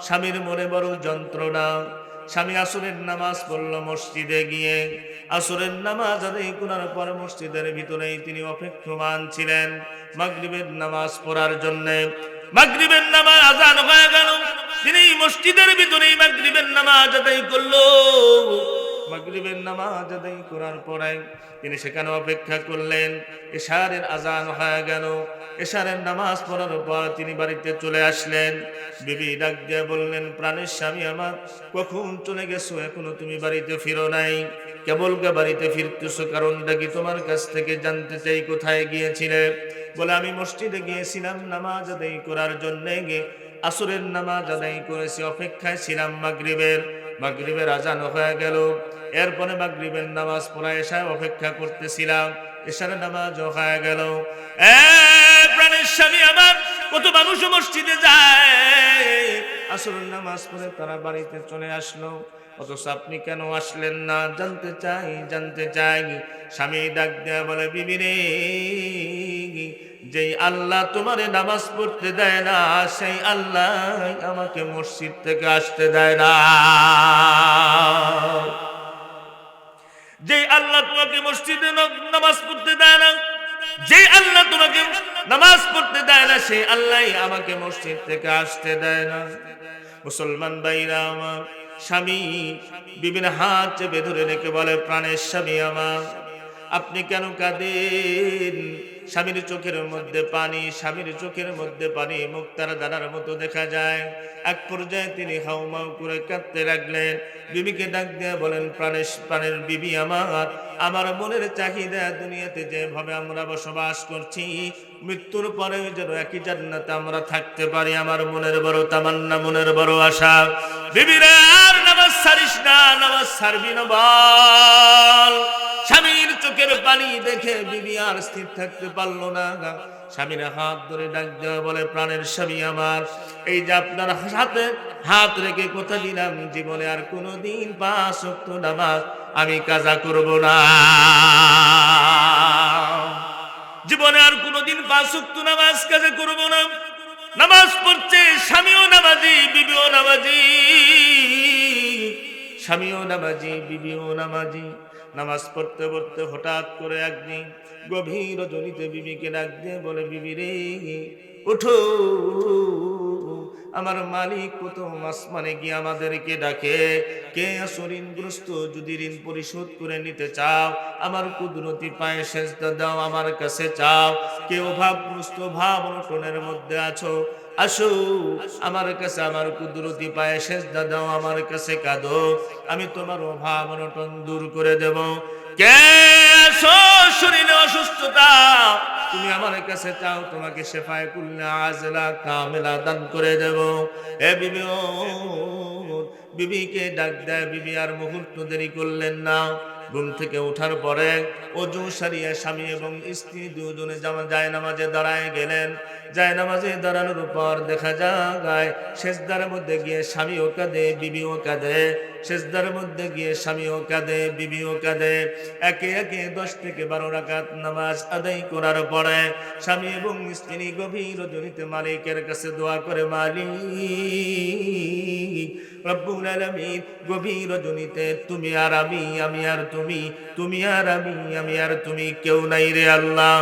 স্বামীর মনে বড় যন্ত্রণা। স্বামী আসরের নামাজ পড়ল মসজিদে গিয়ে, আসরের নামাজ আদায় করার পর মসজিদের ভিতরেই তিনি অপেক্ষমান ছিলেন মাগরিবের নামাজ পড়ার জন্য। মাগরিবের নামাজ আযান হয়ে গেল, তিনি মসজিদের ভিতরেই মাগরিবের নামাজ আদায় করলো। মাগরিবের নামাজ আদায় করার পরে তিনি সেখানে অপেক্ষা করলেন। এশারের আযান হয়ে গেল, এশারের নামাজ পড়ার পর তিনি বাড়িতে চলে আসলেন। বিবি ডাক দিয়ে বললেন, প্রাণের স্বামী আমার, কখন চলে গেছো, এখনো তুমি বাড়িতে ফিরো নাই, কেবল বাড়িতে ফিরতেছো, কারণটা কি তোমার কাছ থেকে জানতে চাই, কোথায় গিয়েছিলে? বলে, আমি মসজিদে গিয়েছিলাম নামাজ আদায় করার জন্য, আসরের নামাজ আদায় করেছি, অপেক্ষায় ছিলাম মাগরিবের আযান হয়ে গেল। এরপরে মাগরিবের নামাজ পড়া এশায় অপেক্ষা করতেছিলাম, এশার নামাজ হয়ে গেল। প্রাণের স্বামী আমার, কত মানুষ মসজিদে যায়, আসরের নামাজ পড়ে তারা বাড়িতে চলে আসলো, অথচ আপনি কেন আসলেন না? জানতে চাই। স্বামী ডাক দেয়া বলে, বিবি রে, যেই আল্লাহ তোমারে নামাজ পড়তে দেয় না, সেই আল্লাহ আমাকে মসজিদ থেকে আসতে দেয় না। যেই আল্লাহ তোমাকে মসজিদে নামাজ পড়তে দেয় না, যে আল্লাহ তোমাকে নামাজ পড়তে দেয় না, সেই আল্লাহ আমাকে মসজিদ থেকে আসতে দেয় না। মুসলমান ভাইরা আমার, স্বামী বিবির হাত চেপে ধরে রেখে বলে, প্রাণের স্বামী আমার, আপনি কেন কাঁদেন? স্বামীর চোখের মধ্যে পানি, স্বামীর চোখের মধ্যে পানি মুক্তার দানার মতো দেখা যায়। এক পর্যায়ে তিনি হাউমাউ করে কাঁদতে লাগলেন। বিবিকে ডাক দিয়ে বলেন, প্রাণের বিবি আমার, আমার মনের চাহিদা দুনিয়াতে যেভাবে আমরা বসবাস করছি, মৃত্যুর পরেও যেন একই জান্নাতে আমরা থাকতে পারি, আমার মনের বড় তামান্না, মনের বড় আশা। বিবিরা আর নামাজ ছাড়িস না, নামাজ ছাড়বি না বল। স্বামীর চোখের পানি দেখে বিবি আর স্থির থাকতে পারলো না। স্বামীর হাত ধরে ডাক দেওয়া বলে, প্রাণের স্বামী আমার, এই যে আপনার হাতে হাত রেখে কথা দিলাম, জীবনে আর কোনোদিন 5 ওয়াক্ত নামাজ আমি কাজা করব না। জীবনে আর কোনোদিন 5 ওয়াক্ত নামাজ কাজা করব না। নামাজ পড়ছে, স্বামীও নামাজি, বিবিও নামাজি, স্বামীও নামাজি, বিবিও নামাজি। নামাজ পড়তে পড়তে হঠাৎ করে একদিন গভীর রজনীতে বিবিকে ডাক দিয়ে বলে, বিবি রে ওঠো, আমার মালিক কত আসমানে গিয়ে আমাদেরকে ডাকে। কে আছো ঋণগ্রস্ত, যদি ঋণ পরিশোধ করে নিতে চাও আমার কুদরতি পায়ে সেজদা দাও, আমার কাছে চাও। কে অভাবগ্রস্ত ভাব অনটনের মধ্যে আছো, আসো আমার কাছে, আমার কুদরতি পায়ে সেজদা দাও, আমার কাছে কাঁদো, আমি তোমার অভাব অনটন দূর করে দেব। কে আছো শরীরে অসুস্থতা, তুমি আমার কাছে চাও, তোমাকে শেফায়ে কুল্লি আজলা কামেলা দান করে দেব। হে বিবি, বিবিকে ডাক দেয়। বিবি আর মুহূর্ত দেরি করলেন না। ঘুম থেকে ওঠার পরে ওযু সারিয়া স্বামী এবং স্ত্রী দুজনে যায় নামাজে দাঁড়ায় গেলেন। যায় নামাজে দাঁড়ানোর পর দেখা যায় সেজদার মধ্যে গিয়ে স্বামীও কাঁদে, বিবিও কাঁদে। সেজদার মধ্যে গিয়ে স্বামীও কাঁদে, বিবিও কাঁদে। একে একে 10 থেকে 12 রাকাত নামাজ আদায় করার পরে স্বামী এবং স্ত্রী গভীর রজনীতে মালিকের কাছে দোয়া করে, মালিক রব্বুল আলামিন, গভীর রজনীতে তুমি আর আমি, আমি আর তুমি, তুমি আর আমি, আমি আর তুমি, কেউ নাই রে আল্লাহ।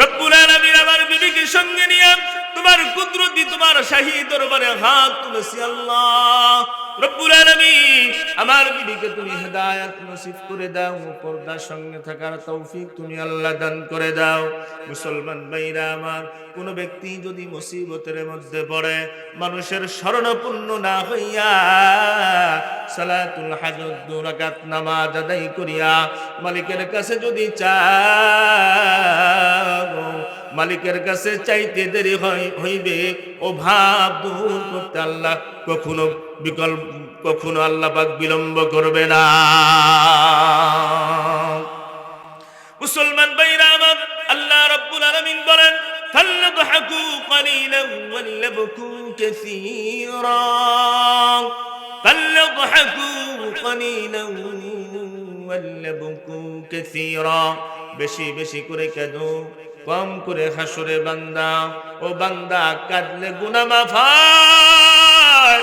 রব্বুল আলামিন আমার বিবিকে সঙ্গে নিয়ে তোমার কুদরতি, তোমার শাহী দরবারে হাত তুলেছি আল্লাহ। রব্বুল আলামিন আমার বিবিকে তুমি হেদায়েত নসিব করে দাও, পর্দার সঙ্গে থাকার তৌফিক তুমি আল্লাহ দান করে দাও। মুসলমান ভাইরা আমার, কোন ব্যক্তি যদি মুসিবতের মধ্যে পড়ে মানুষের শরণাপন্ন না হইয়া সালাতুল হাজত 2 রাকাত নামাজ আদায় করিয়া মালিকের কাছে যদি চাও, মালিকের কাছে চাইতে দেরি হইবে, অভাব দূর করতে আল্লাহ কখনো আল্লাহ পাক বিলম্ব করবে না। মুসলমান ভাইরা আমার, আল্লাহ রাব্বুল আলামিন বলেন, ফালযাহাকু কালিলান ওয়ালয়াবকু কাসীরা, ফালযাহাকু কালিলান ওয়ালয়াবকু কাসীরা। বেশি বেশি করে কাঁদো, কম করে হাসরে বান্দা। ও বান্দা, কাঁদলে গুনাহ মাফ হয়,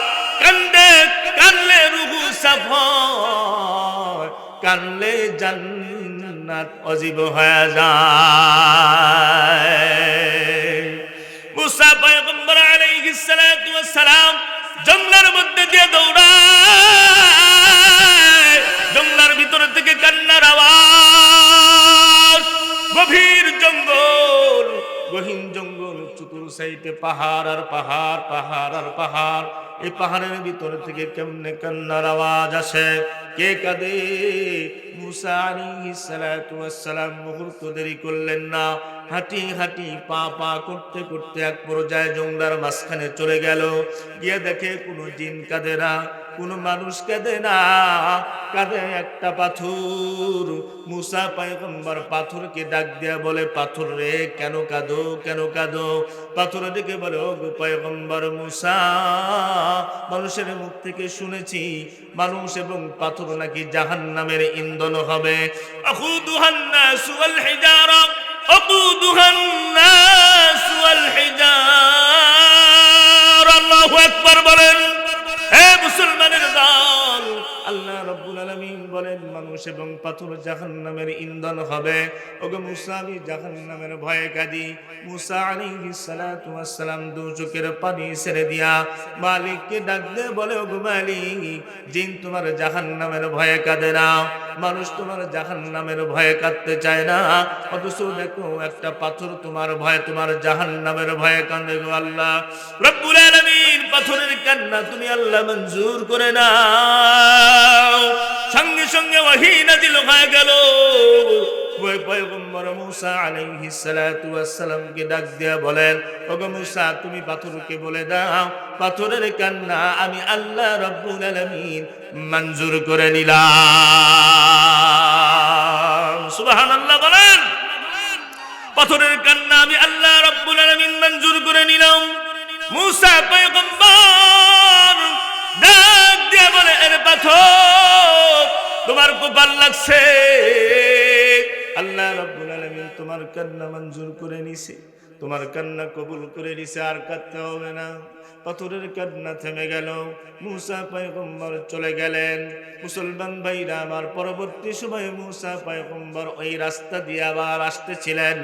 কাঁদলে রূহ সাফ হয়, কাঁদলে জান্নাত অজীব হয়ে যায়। মুসা পয়গম্বর আলাইহিস সালাতু ওয়াস সালাম জঙ্গলের মধ্যে দিয়ে দৌড়ায়, জঙ্গলের ভিতর থেকে কান্নার আওয়াজ। গভীর জঙ্গল, গহীন জঙ্গল, চতুর সাইডে পাহাড় আর পাহাড়, পাহাড় আর পাহাড়। এই পাহাড়ের ভিতর থেকে কেমনে কান্নার আওয়াজ আসে, কে কাঁদে? মুসা আলাইহিস সালাতু ওয়াস সালাম মুহূর্ত দেরি করলেন না। হাঁটি হাঁটি পা পা করতে করতে এক পর্যায়ে জঙ্গলার মাঝখানে চলে গেল। গিয়ে দেখে কোনো জিন কাঁদে না, কোনো মানুষ কাঁদে না, কাঁদে একটা পাথর। মুসা পয়গম্বর পাথরকে ডাক দিয়া বলে, পাথর রে কেন কাঁদো, কেন কাঁদো? পাথর ডেকে বলে, ও গো পয়গম্বর মুসা, মানুষের মুখ থেকে শুনেছি মানুষ এবং পাথর নাকি জাহান্নামের ইন্ধন হবে। আখুদুহান নাস ওয়াল হিজারা, আকুদুহান নাস ওয়াল হিজারা। আল্লাহু আকবার বলেন। হে মুসলমানের দল, আল্লাহ রাব্বুল আলামিন বলেন, বলেন মানুষ এবং পাথর জাহান্নামের ইন্ধন হবে। ওগো মুসা আমি জাহান্নামের ভয়ে কাঁদি। মুসা আলাইহিস সালাতু ওয়াস সালাম দু চোখের পানি ছেড়ে দিয়া মালিককে ডাক দিয়ে বলে ওগো মালিক, জিন তোমার জাহান্নামের ভয়ে কাঁদে না, মানুষ তোমার জাহান্নামের ভয়ে কাঁদতে চায় না, অথচ দেখো একটা পাথর তোমার ভয়ে, তোমার জাহান্নামের ভয়ে কাঁদে। গো আল্লাহ রব্বুল আলামিন, পাথরের কান্না তুমি আল্লাহ মঞ্জুর করে নাও। সঙ্গে সঙ্গে ওহী নাযিল হয়ে গেল। ওই পয়গম্বর মুসা আলাইহিস সালাতু ওয়াস সালামকে ডাক দিয়া বলেন ওগো মুসা তুমি পাথরকে বলে দাও পাথরের কান্না আমি আল্লাহ রব্বুল আলামিন মঞ্জুর করে নিলাম। সুবহানাল্লাহ বলেন। পাথরের কান্না আমি আল্লাহ রব্বুল আলামিন মঞ্জুর করে নিলাম। মুসা পয়গম্বর ডাক দিয়া বলে এর পাথর তোমার কপাল লাগছে, আল্লাহ রাব্বুল আলামিন তোমার কান্না মঞ্জুর করে নিছে, তোমার কান্না কবুল করে নিছে, আর কাঁদতে হবে না। পাথরের কান্না থেমে গেল। মুসা পয়গম্বর চলে গেলেন। মুসলমান ভাইরা আমার, পরবর্তী সময়ে মুসা পয়গম্বর ওই রাস্তা দিয়ে আবার আসতেছিলেন।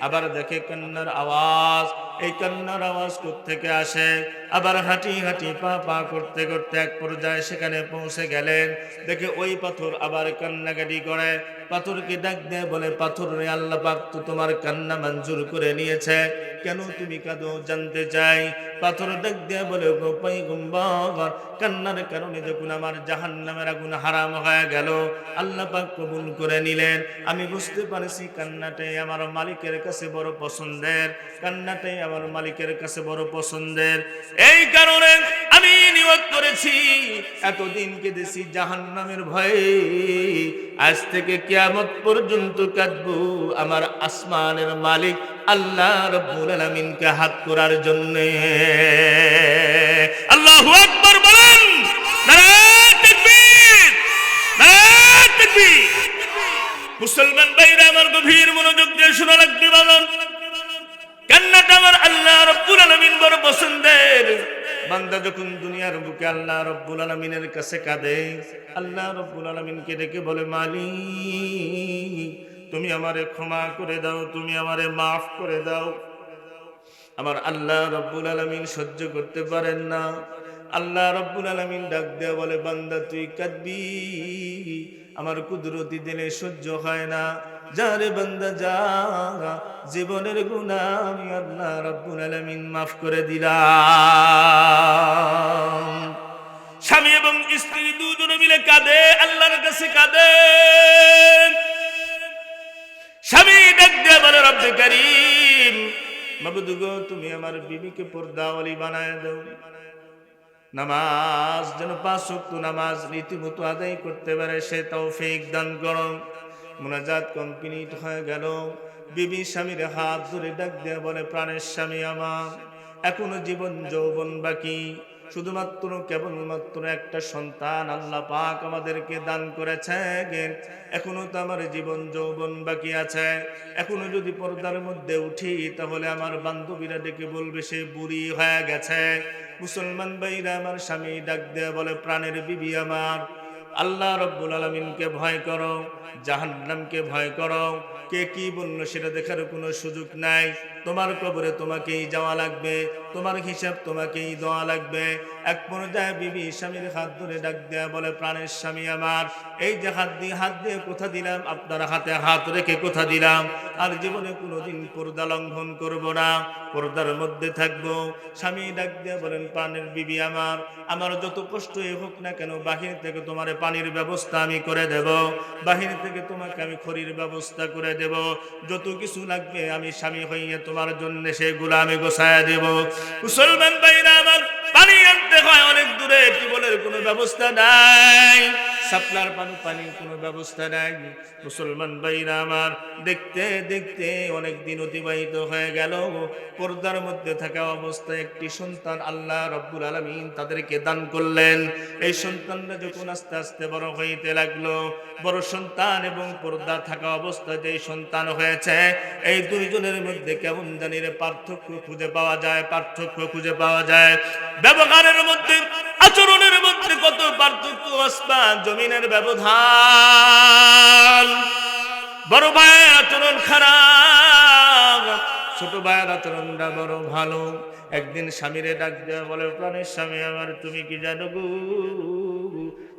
আবার দেখে কান্নার আওয়াজ। এই কান্নার আওয়াজ কোত্থেকে আসে? আবার হাঁটি হাঁটি পা পা করতে করতে এক পর্যায়ে সেখানে পৌঁছে গেলেন। দেখে ওই পাথর আবার কান্নাকাটি করে। পাথরকে ডাক দেয় বলে পাথর রে, আল্লাহ পাক তো তোমার কান্না মঞ্জুর করে নিয়েছে, কেন তুমি কাঁদো জানতে চাই। পাথর ডাক দেয় বলে গো পয়গম্বর, কান্নার কারণে যখন আমার জাহান্নামের আগুন হারাম হয়ে গেল আল্লাহ পাক কবুল করে নিলেন। আমি বুঝতে পারছি কান্নাটাই আমার মালিকের কাছে বড় পছন্দের, কান্নাটাই আমার মালিকের কাছে বড় পছন্দের। এই কারণে আমি নিয়ত করেছি এতদিন কেঁদেছি জাহান্নামের ভয়ে, আজ থেকে কিয়ামত পর্যন্ত কাঁদবো আমার আসমানের মালিক আল্লাহ রাব্বুল আলামিনকে হাত করার জন্য। আল্লাহু আকবার বলেন। নারে তাকবীর, নারে তাকবীর। মুসলমান ভাইরা আমার, গভীর মনোযোগ দিয়ে শোনা লাগবে। বলেন কান্নাটা আমার আল্লাহ রাব্বুল আলামিন বড় পছন্দের। বান্দা যখন দুনিয়ার বুকে আল্লাহ রাব্বুল আলামিনের কাছে কাঁদে, আল্লাহ রাব্বুল আলামিনকে ডেকে বলে মালিক তুমি আমারে ক্ষমা করে দাও, তুমি আমারে মাফ করে দাও। আমার আল্লাহ রাব্বুল আলামিন সহ্য করতে পারেন না। আল্লাহ রাব্বুল আলামিন ডাক দেয়া বলে বান্দা তুই কাঁদবি, আমার কুদরতি দিলে সহ্য হয় না। যারে বান্দা যা, জীবনের গুনাহ আমি আল্লাহ রাব্বুল আলামিন মাফ করে দিলাম। স্বামী এবং স্ত্রী দুজনে মিলে কাঁদে, আল্লাহর কাছে কাঁদে। স্বামী ডাক দিয়ে বলে রব্বে কারীম, মাবুদ গো তুমি আমার বিবিকে পর্দাওয়ালি বানায় দাও, নামাজ যেন 5 ওয়াক্ত নামাজ রীতিমতো আদায় করতে পারে সে তৌফিক দান করো। মুনাজাত কমপ্লিট হয়ে গেল। বিবি স্বামীর হাত ধরে ডাক দিয়ে বলে প্রাণের স্বামী আমার, এখনো জীবন যৌবন বাকি, শুধুমাত্র কেবলমাত্র একটা সন্তান আল্লাহ পাক আমাদেরকে দান করেছেন। এখনো তো আমার জীবন যৌবন বাকি আছে। এখনো যদি পর্দার মধ্যে উঠি তাহলে আমার বান্ধবীরা ডেকে বলবে সে বুড়ি হয়ে গেছে। মুসলমান ভাইরা আমার, স্বামী ডাক দেয়া বলে প্রাণের বিবি আমার, আল্লাহ রাব্বুল আলামিনকে ভয় করো, জাহান্নামকে ভয় করো। কে কি বলল সেটা দেখার কোনো সুযোগ নাই। তোমার কবরে তোমাকেই যাওয়া লাগবে, তোমার হিসাব তোমাকেই দেওয়া লাগবে। এক পর্যায়ে বিবি স্বামীর হাত ধরে ডাক দেয়া বলে প্রাণের স্বামী আমার, এই যে হাত দিয়ে কথা দিলাম, আপনার হাতে হাত রেখে কথা দিলাম আর জীবনে কোনোদিন পর্দা লঙ্ঘন করব না, পর্দার মধ্যে থাকবো। স্বামী ডাক দেয়া বলেন প্রাণের বিবি আমার, আমার যত কষ্টই হোক না কেন বাহির থেকে তোমার পানির ব্যবস্থা আমি করে দেব, বাহির থেকে তোমাকে আমি খড়ির ব্যবস্থা করে দেব, যত কিছু লাগবে আমি স্বামী হইয়া তোমার জন্য সেগুলো আমি গোছায়া দেব। মুসলমান ভাইরা আমার, পানি আনতে হয় অনেক দূরে, টিউবওয়েলের কোনো ব্যবস্থা নাই, সাপ্লার পানির কোনো ব্যবস্থা নাই। মুসলমান ভাইরা আমার, দেখতে দেখতে অনেক দিন অতিবাহিত হয়ে গেল। পর্দার মধ্যে থাকা অবস্থায় একটি সন্তান আল্লাহ রাব্বুল আলামিন তাদেরকে দান করলেন। এই সন্তানরা যখন আস্তে আস্তে বড় হইতে লাগলো, বড় সন্তান এবং পর্দা থাকা অবস্থায় যে সন্তান হয়েছে, এই দুইজনের মধ্যে কেমন জানি পার্থক্য খুঁজে পাওয়া যায়, পার্থক্য খুঁজে পাওয়া যায়। ব্যবহারের মধ্যে আচরণের মধ্যে কত পার্থক্য, আসমান জমিনের ব্যবধান। বড় ভাইয়ের আচরণ খারাপ, ছোট ভাইয়ের আচরণটা বড় ভালো। একদিন স্বামীরে ডাক দেওয়া বলে, প্রাণের স্বামী আমার, তুমি কি জানো গো,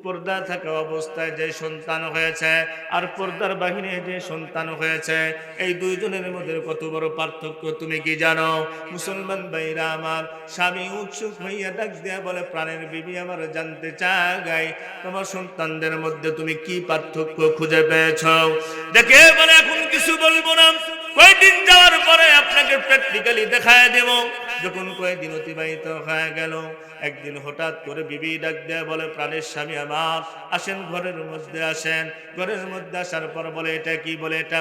পর্দা থাকা অবস্থায় যে সন্তান হয়েছে আর পর্দার বাহিরে যে সন্তান হয়েছে, এই দুইজনের মধ্যে কত বড় পার্থক্য তুমি কি জানো? মুসলমান ভাইরা আমার, স্বামী উৎসুক হইয়া ডাক দেয়া বলে, প্রাণের বিবি আমার, জানতে চাই তোমার সন্তানদের মধ্যে তুমি কি পার্থক্য খুঁজে পেয়েছ? দেখে বলে, এখন কিছু বলবো না, কয়েকদিন যাওয়ার পরে আপনাকে প্র্যাকটিক্যালি দেখায় দেব। যখন কয়েকদিন অতিবাহিত হয়ে গেল, একদিন হঠাৎ করে বিবি ডাক দেয়া বলে, প্রাণের স্বামী আমার, আসেন ঘরের মধ্যে আসেন। ঘরের মধ্যে আসার পর বলে, এটা কি? বলে, এটা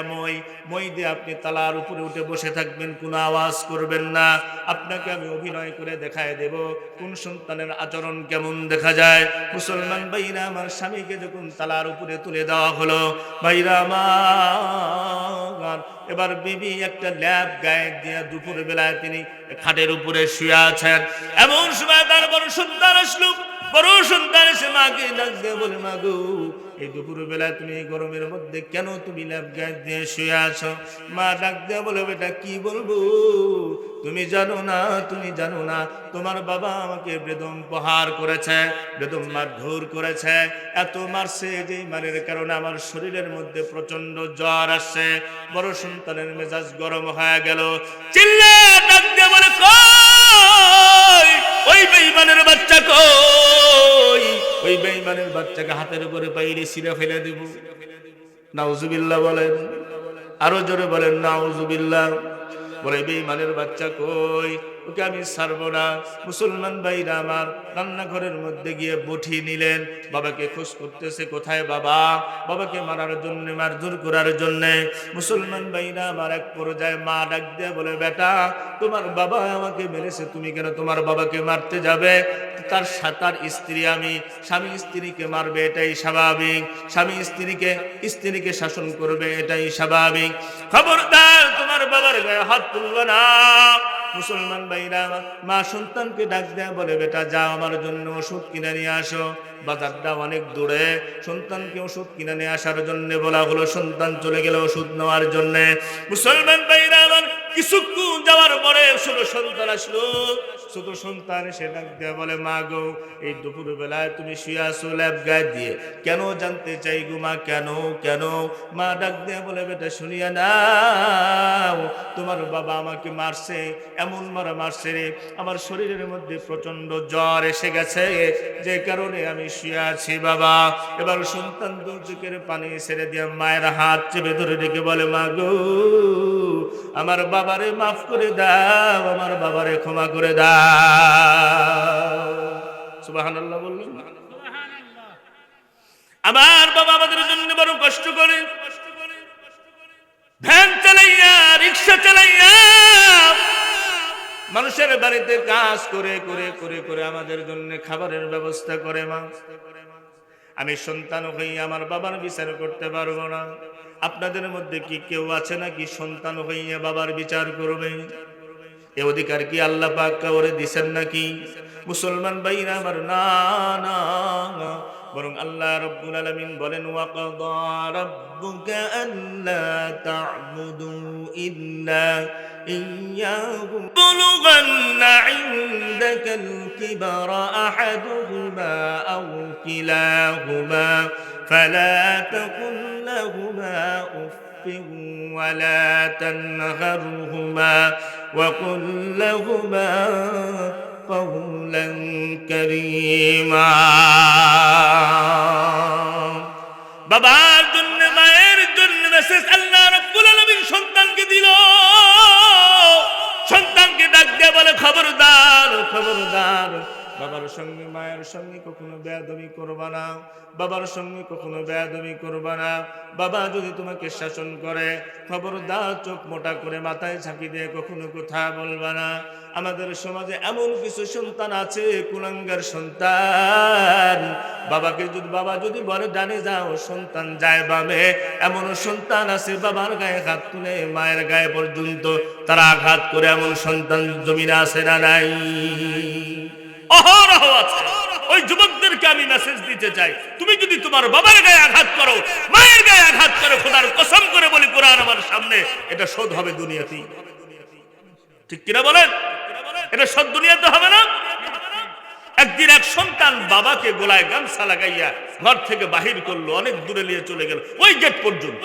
মই দিয়ে আপনি তালার উপরে উঠে বসে থাকবেন, কোনো আওয়াজ করবেন না। আপনাকে আমি অভিনয় করে দেখায় দেব কোন সন্তানের আচরণ কেমন দেখা যায়। মুসলমান ভাইরা আমার, স্বামীকে যখন তালার উপরে তুলে দেওয়া হলো, ভাইরা আমার, এবার বিবি একটা ল্যাব গায়ে দিয়ে দুপুর বেলায় তিনি খাটের উপরে শুয়ে আছেন। এমন সময় তার বড় সন্তান আসলো। বড় সন্তান এসে মাকে ডাক দিয়ে বলে, মা গো, এই দুপুর বেলায় তুমি এই গরমের মধ্যে কেন তুমি ল্যাব গায়ে দিয়ে শুয়ে আছো? মা ডাক দিয়ে বলে, বেটা কি বলবো, তুমি জানো না, তুমি জানো না, তোমার বাবা আমাকে বেদম প্রহার করেছে, বেদম মারধর করেছে, এত মারছে যে মারের কারণে আমার শরীরের মধ্যে প্রচন্ড জ্বর আসছে। বড় সন্তানের মেজাজ গরম হয়ে গেল, চিল্লে ডাক দিয়ে বলে, কই ওই বেঈমানের বাচ্চা, কই ওই বেঈমানের বাচ্চাকে হাতের উপরে পাইলে ছিঁড়ে ফেলে দেব। নাউজুবিল্লাহ বলেন, আরো জোরে বলেন নাউজুবিল্লাহ। বলে, বেঈমানের বাচ্চা কই, ওকে আমি ছাড়বো না। মুসলমান ভাইরা আমার, রান্নাঘরের মধ্যে গিয়ে বটি নিলেন, বাবাকে খোঁজ করতেছে, কোথায় বাবা? বাবাকে মারার জন্য, মারধর করার জন্য। মুসলমান ভাইরা আমার, এক পর্যায়ে মা ডাক দিয়ে বলে, বেটা তোমার বাবা আমাকে মেরেছে, তুমি কেন তোমার বাবাকে মারতে যাবে? তার স্ত্রী আমি, স্বামী স্ত্রীকে মারবে এটাই স্বাভাবিক, স্বামী স্ত্রীকে শাসন করবে এটাই স্বাভাবিক, খবরদার তোমার বাবার গায়ে হাত তুলবে না। মুসলমান ভাইরা, মা সন্তানকে ডাক দেয়া বলে, বেটা যাও আমার জন্য ওষুধ কিনে নিয়ে আসো। বাজারটা অনেক দূরে, সন্তানকে ওষুধ কিনে নিয়ে আসার জন্য বলা হলো। সন্তান চলে গেল ওষুধ নেওয়ার জন্য। মুসলমান ভাইরা আমার, কিছুক্ষণ যাওয়ার পরে ছোট সন্তান আসলো। ছোট সন্তান এসে ডাক দেয়া বলে, মা গো, এই দুপুর বেলায় তুমি শুয়ে আসো ল্যাব গায়ে দিয়ে, কেন জানতে চাই গো মা, কেন কেন? মা ডাক দেয়া বলে, বেটা শুনিয়া নাও, তোমার বাবা আমাকে মারছে, এমন মারা মারছে রে, আমার শরীরের মধ্যে প্রচন্ড জ্বর এসে গেছে, যে কারণে আমি শুয়ে আছি বাবা। এবার সন্তান দু চোখের পানি ছেড়ে দিয়ে মায়ের হাত চেপে ধরে ডেকে বলে, মা গো, আমার বাবারে মাফ করে দাও, আমার বাবারে ক্ষমা করে দাও। সুবহানাল্লাহ বললেন। আমার বাবা আমাদের জন্য বড় কষ্ট করে, ভ্যান চালাইয়া, রিক্সা চালাইয়া, মানুষের বাড়িতে কাজ করে করে করে করে আমাদের জন্য খাবারের ব্যবস্থা করে। মা, আমি সন্তান হয়ে আমার বাবার বিচার করতে পারবো না। আপনাদের মধ্যে কি কেউ আছে নাকি সন্তান হইয়া বাবার বিচার করবে? এ অধিকার কি আল্লাহ পাক কাউরে দিবেন নাকি? মুসলমান ভাইরা আমার, না না, বরং আল্লাহ রাব্বুল আলামিন বলেন, ওয়া কাদা রাব্বুকা আল্লা তা'বুদু ইল্লা ইয়্যাহু বুলুগান্না ইনদাকাল কিবারা আহাদুহুমা আও কিলাহুমা ফালা তাকুল লাহুমা উফফিন ওয়ালা তানহারহুমা وقل لهما قولا كريما। বাবার জন্য, মায়ের জন্য মেসেজ আল্লাহ রাব্বুল আলামিন সন্তানকে দিল। সন্তানকে ডাক দিয়ে বলে, খবরদার খবরদার, বাবার সঙ্গে মায়ের সঙ্গে কখনো বেয়াদবি করবা না, বাবার সঙ্গে কখনো বেয়াদবি করবা না। বাবা যদি তোমাকে শাসন করে, খবরদার চোখ মোটা করে মাথায় ঝাঁকি দিয়ে কখনো কথা বলবা না। আমাদের সমাজে এমন কিছু সন্তান আছে, কুলাঙ্গার সন্তান, বাবা যদি বলে ডানে যাও, সন্তান যায় বামে। এমন সন্তান আছে, বাবার গায়ে হাত তুলে মায়ের গায়ে পর্যন্ত তারা আঘাত করে, এমন সন্তান জমিনে আছে না নাই? অহরহ আছে। ওই তোমাকে আমি মেসেজ দিতে চাই, তুমি যদি তোমার বাবার গায়ে আঘাত করো, মায়ের গায়ে আঘাত করো, খোদার কসম করে বলি কোরআন আমার সামনে, এটা শোধ হবে দুনিয়াতেই। ঠিক কিনা বলেন? এটা শোধ দুনিয়াতে হবে না? একদিন এক সন্তান বাবাকে গলায় গামছা লাগাইয়া ঘর থেকে বাহির করলো, অনেক দূরে নিয়ে চলে গেল, ওই গেট পর্যন্ত।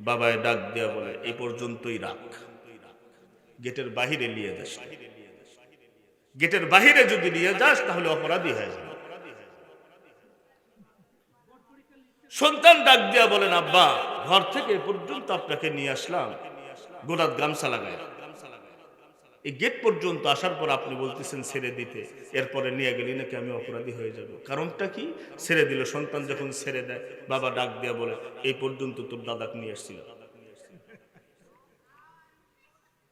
বাবায় ডাক দেয়া বলে, এই পর্যন্তই রাখ, গেটের বাহিরে নিয়ে যাস। গেটের বাহিরে যদি নিয়ে যাস তাহলে অপরাধী হয়ে যাবে। সন্তান ডাক দিয়া বলেন, আব্বা ঘর থেকে এ পর্যন্ত আপনাকে নিয়ে আসলাম গোলাত গামছা লাগায়, এই গেট পর্যন্ত আসার পর আপনি বলতেছেন ছেড়ে দিতে, এরপরে নিয়ে গেলি নাকি আমি অপরাধী হয়ে যাব। কারণটা কি? ছেড়ে দিল। সন্তান যখন ছেড়ে দেয়, বাবা ডাক দিয়া বলে, এই পর্যন্ত তোর দাদাকে নিয়ে আসছিল,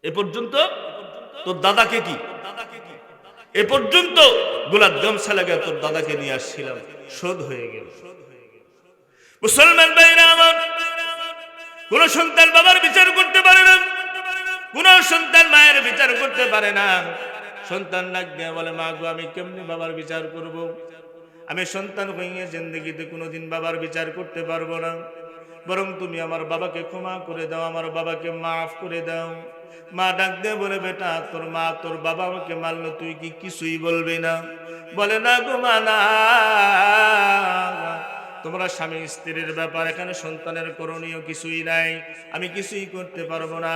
এ পর্যন্ত তোর দাদাকে কি, এ পর্যন্ত গোলাত গামছা লাগায় তোর দাদাকে নিয়ে আসছিলাম, শোধ হয়ে গেল। মুসলমান ভাইরা আমার, কোন সন্তান বাবার বিচার করতে পারে না, কোন সন্তান মায়ের বিচার করতে পারে না। সন্তান ডাক দিয়ে বলে, মা গো আমি কেমনি বাবার বিচার করব? আমি সন্তান হইয়া জিন্দেগিতে কোনোদিন বাবার বিচার করতে পারবো না, বরং তুমি আমার বাবাকে ক্ষমা করে দাও, আমার বাবাকে মাফ করে দাও। মা ডাক দিয়ে বলে, বেটা তোর মা তোর বাবা আমাকে মারলো, তুই কি কিছুই বলবি না? বলে, না গো মা না, তোমরা স্বামী স্ত্রীর ব্যাপার, এখানে সন্তানের করণীয় কিছুই নাই, আমি কিছুই করতে পারবো না,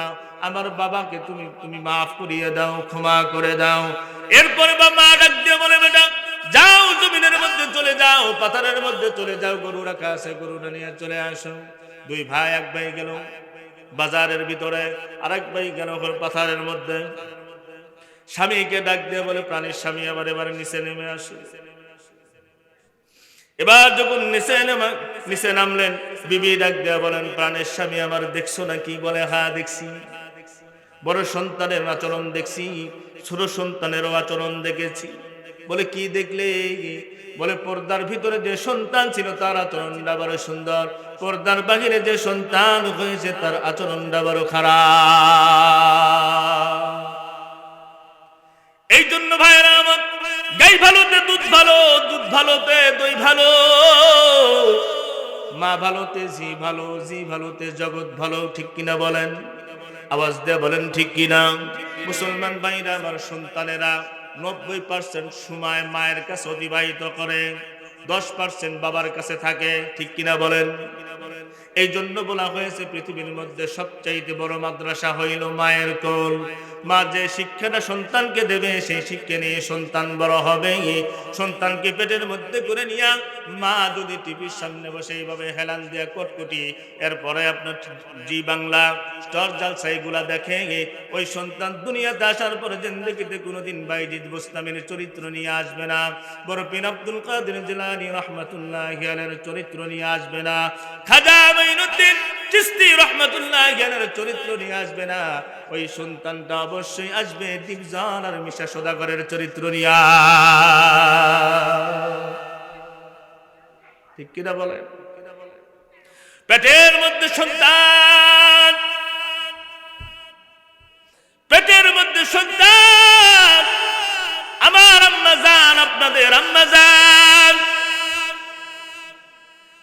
আমার বাবাকে তুমি তুমি মাফ করিয়ে দাও, ক্ষমা করে দাও। এরপরে মা ডাক দিয়ে বলে, বেটা যাও জমিনের মধ্যে চলে যাও, পাথরের মধ্যে চলে যাও, গরু রাখা আছে, গরুটা নিয়ে চলে আসো। দুই ভাই, এক ভাই গেল বাজারের ভিতরে, আরেক ভাই গেল পাথরের মধ্যে। স্বামীকে ডাক দিয়ে বলে, প্রাণীর স্বামী আবার এবার নিচে নেমে আসো। এবার যখন নিচে নামলেন, বিবি ডাক দেয়া বলেন, প্রাণের স্বামী আমার দেখছো নাকি? বলে, হ্যাঁ দেখছি, বড় সন্তানের আচরণ দেখছি, ছোট সন্তানেরও আচরণ দেখেছি। বলে, কি দেখলে? বলে, পর্দার ভিতরে যে সন্তান ছিল তার আচরণটা বড় সুন্দর, পর্দার বাহিরে যে সন্তান হয়েছে তার আচরণটা বড় খারাপ। এই জন্য ভাইরা আমার, গাই ভালোতে দুধ ভালো, দুধ ভালোতে দই ভালো, মা ভালোতে জি ভালো, জি ভালোতে জগৎ ভালো। ঠিক কিনা বলেন? আওয়াজ দিয়ে বলেন ঠিক কিনা? মুসলমান ভাইরা আমার, সন্তানেরা 90% সময় মায়ের কাছে অতিবাহিত করে, 10% বাবার কাছে থাকে। ঠিক কিনা বলেন? এই জন্য বলা হয়েছে পৃথিবীর মধ্যে সবচাইতে বড় মাদ্রাসা হইল মায়ের কোল। মা যে শিক্ষাটা সন্তানকে দেবে সেই শিক্ষা নিয়ে সন্তান বড় হবে। সন্তানকে পেটের মধ্যে করে নিয়ে মা যদি টিভির সামনে বসে এইভাবে হেলান দিয়া কটকটি, এরপরে আপনার জি বাংলা স্টার জালসা এগুলা দেখে, ওই সন্তান দুনিয়াতে আসার পরে জিন্দেগিতে কোনোদিন বাইজিদ বুস্তামির চরিত্র নিয়ে আসবে না, বড় পীর আব্দুল কাদের জিলানী রাহমাতুল্লাহি আলাইহির চরিত্র নিয়ে আসবে না, খাজা মাইনুদ্দিন চিশতি রাহমাতুল্লাহি আলাইহির চরিত্র নিয়ে আসবে না। ওই সন্তানটা অবশ্যই আসবে ডিপজল আর মিশা সদাগরের চরিত্র নিয়ে। ঠিক কিনা বলেন? পেটের মধ্যে সন্তান, পেটের মধ্যে সন্তান, আমার আম্মা জান, আপনাদের আম্মা জান,